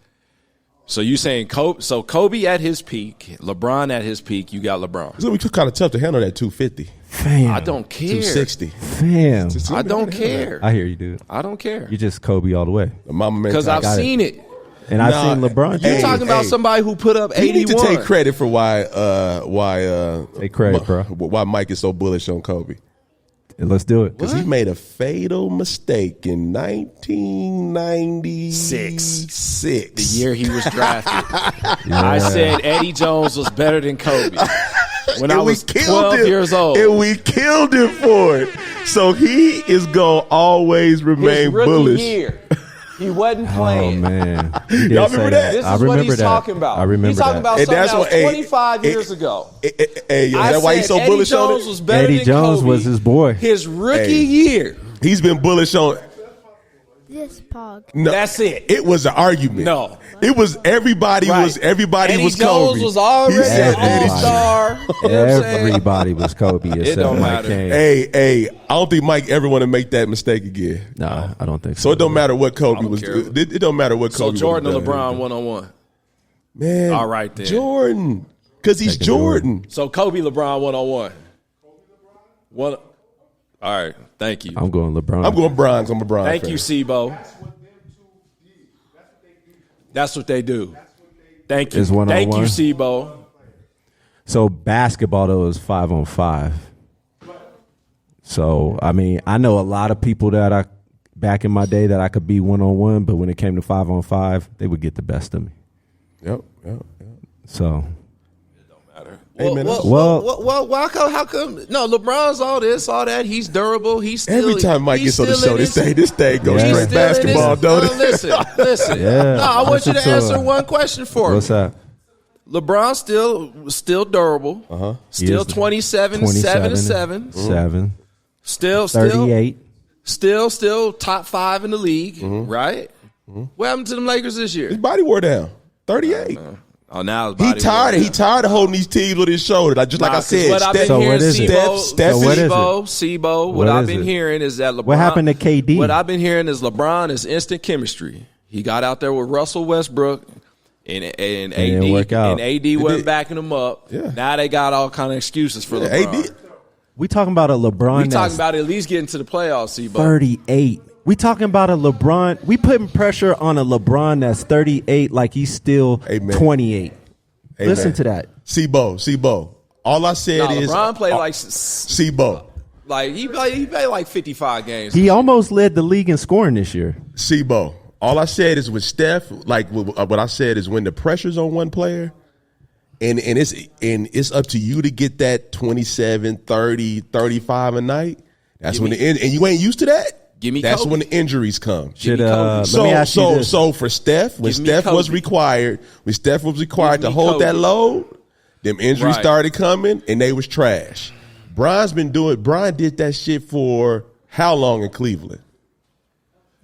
So you saying Kobe at his peak, LeBron at his peak, you got LeBron. It's going to be kind of tough to handle that 250. Fam. I don't care. 260. Fam. I don't care. I hear you, dude. I don't care. You're just Kobe all the way. Because I've seen it. And I've seen LeBron. You're talking about somebody who put up 81. You need to take credit for why take credit, bro. Why Mike is so bullish on Kobe. And let's do it. Because he made a fatal mistake in 1996. The year he was drafted. I said Eddie Jones was better than Kobe when I was 12 years old. And we killed him for it. So he is going to always remain bullish. Year. He wasn't playing. Oh, man. Y'all remember that? This is what he's talking about. I remember he's talking about something that was 25 years ago. Is that why he's so bullish on it? Eddie Jones was his boy. His rookie year. He's been bullish on This podcast. No, that's it. It was an argument. No. It was everybody was Eddie was Kobe. Jones was already an all-star. Everybody was Kobe. It don't matter. Hey, I don't think Mike ever want to make that mistake again. Nah, I don't think so. So it don't matter what Kobe was. It don't matter what Kobe. So Jordan or LeBron 1-on-1. Man, all right then. Jordan, because he's Jordan. So Kobe LeBron 1-on-1. All right, thank you. I'm going LeBron. I'm going Bron. I'm a Bron. Thank you, Sebo. That's what they do. Thank you. Thank you, Sebo. So basketball though is 5-on-5. So I mean, I know a lot of people that back in my day that I could be 1-on-1, but when it came to 5-on-5, they would get the best of me. Yep. So. Hey, how come? No, LeBron's all this, all that. He's durable. He's still. Every time Mike gets on the show, this thing goes straight basketball, don't it? Listen. Yeah, no, I want you to answer one question for me. What's that? LeBron's still durable. Still 27, 7 and 7. 7. Still 38. Still top 5 in the league, right? What happened to them Lakers this year? His body wore down. 38. Oh, now he tired of holding these teams on his shoulder. Like I said, what I've been hearing, Sebo, what I've been hearing is that LeBron. What happened to KD? What I've been hearing is LeBron is instant chemistry. He got out there with Russell Westbrook, and AD wasn't backing him up. Yeah. Now they got all kind of excuses for LeBron. AD. We talking about a LeBron. We talking about at least getting to the playoffs, Sebo. 38. We talking about a LeBron. We putting pressure on a LeBron that's 38 like he's still 28. Listen to that. Sebo. All I said is LeBron played like Sebo. Like he played like 55 games. He almost led the league in scoring this year. Sebo. All I said is with Steph, like what I said is when the pressure's on one player, and it's up to you to get that 27, 30, 35 a night. That's when and you ain't used to that. That's Kobe. when the injuries come. Let me ask you this. So for Steph, when Steph was required to hold that load, them injuries started coming and they was trash. Brian did that shit for how long in Cleveland?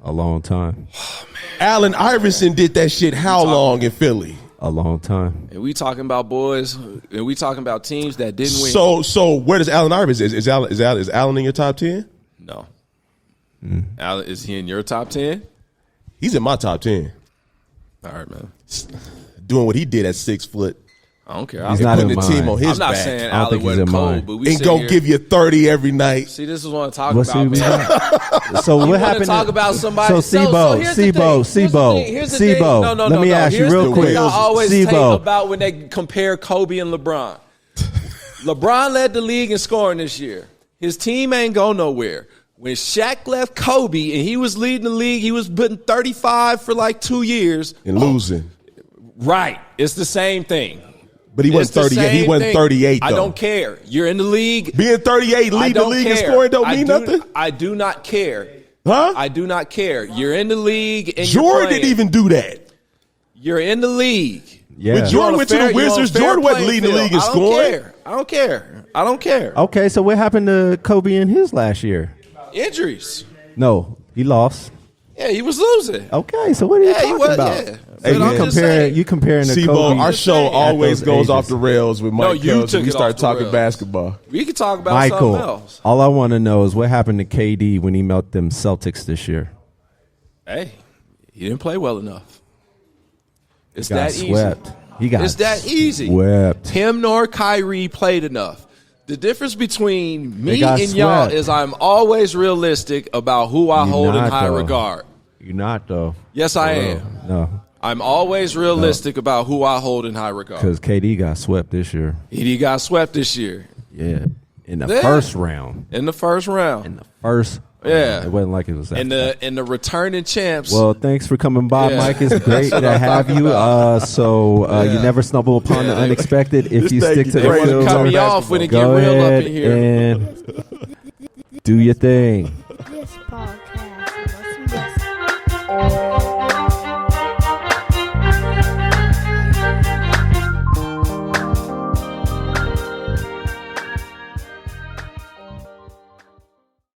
A long time. Oh, Allen Iverson did that shit how long in Philly? A long time. And we talking about boys, and we talking about teams that didn't win. So where does Allen Iverson is Allen in your top 10? No. Is he in your top 10? He's in my top 10. All right, man. Doing what he did at 6 foot. I don't care. He's not putting in the team mine. on his I'm not back. saying I don't Allen think he's wasn't in cold, mine. but we Ain't gonna give you 30 every night. See, this is what I'm talking Let's see about, what we man. got. So what happened? Talk about somebody. So Sibo. No. Let me ask you Here's real the quick. thing I always take Sibo. about when they compare Kobe and LeBron. LeBron led the league in scoring this year. His team ain't go nowhere. When Shaq left Kobe and he was leading the league, he was putting 35 for like 2 years. And losing. Right. It's the same thing. But he wasn't 38. He wasn't 38, though. I don't care. You're in the league. Being 38, lead the league in scoring don't mean nothing? I do not care. Huh? I do not care. You're in the league and Jordan you're playing. didn't even do that. You're in the league. Yeah. When Jordan went to the Wizards, Jordan wasn't leading the league in scoring. I don't care. Okay, so what happened to Kobe in his last year? Injuries. No, he lost. Yeah, he was losing. Okay, so what are you talking about? Yeah. Hey, You comparing the Sibo, Kobe. our show always those goes ages. off the rails with Mike you Kells took when we it start off the talking rails. basketball. We could talk about Michael, something else. all I want to know is what happened to KD when he melted them Celtics this year. Hey, he didn't play well enough. It's Got that swept. easy. He got It's that easy. Swept. Him nor Kyrie played enough. The difference between They me got and y'all swept. is I'm always realistic about who I You're hold in not, high though. regard. You're not though. Yes, I am. No, I'm always realistic about who I hold in high regard. because KD got swept this year. He got swept this year Yeah, in the Yeah. first round. in the first round. In the first. Yeah. round. It wasn't like it was. And the returning champs. Well, thanks for coming by, Yeah. Mike. It's great to have you. You never stumble upon the unexpected if This you thing stick to is the crazy. field. cut me off when it get Go real up ahead in here. and do your thing.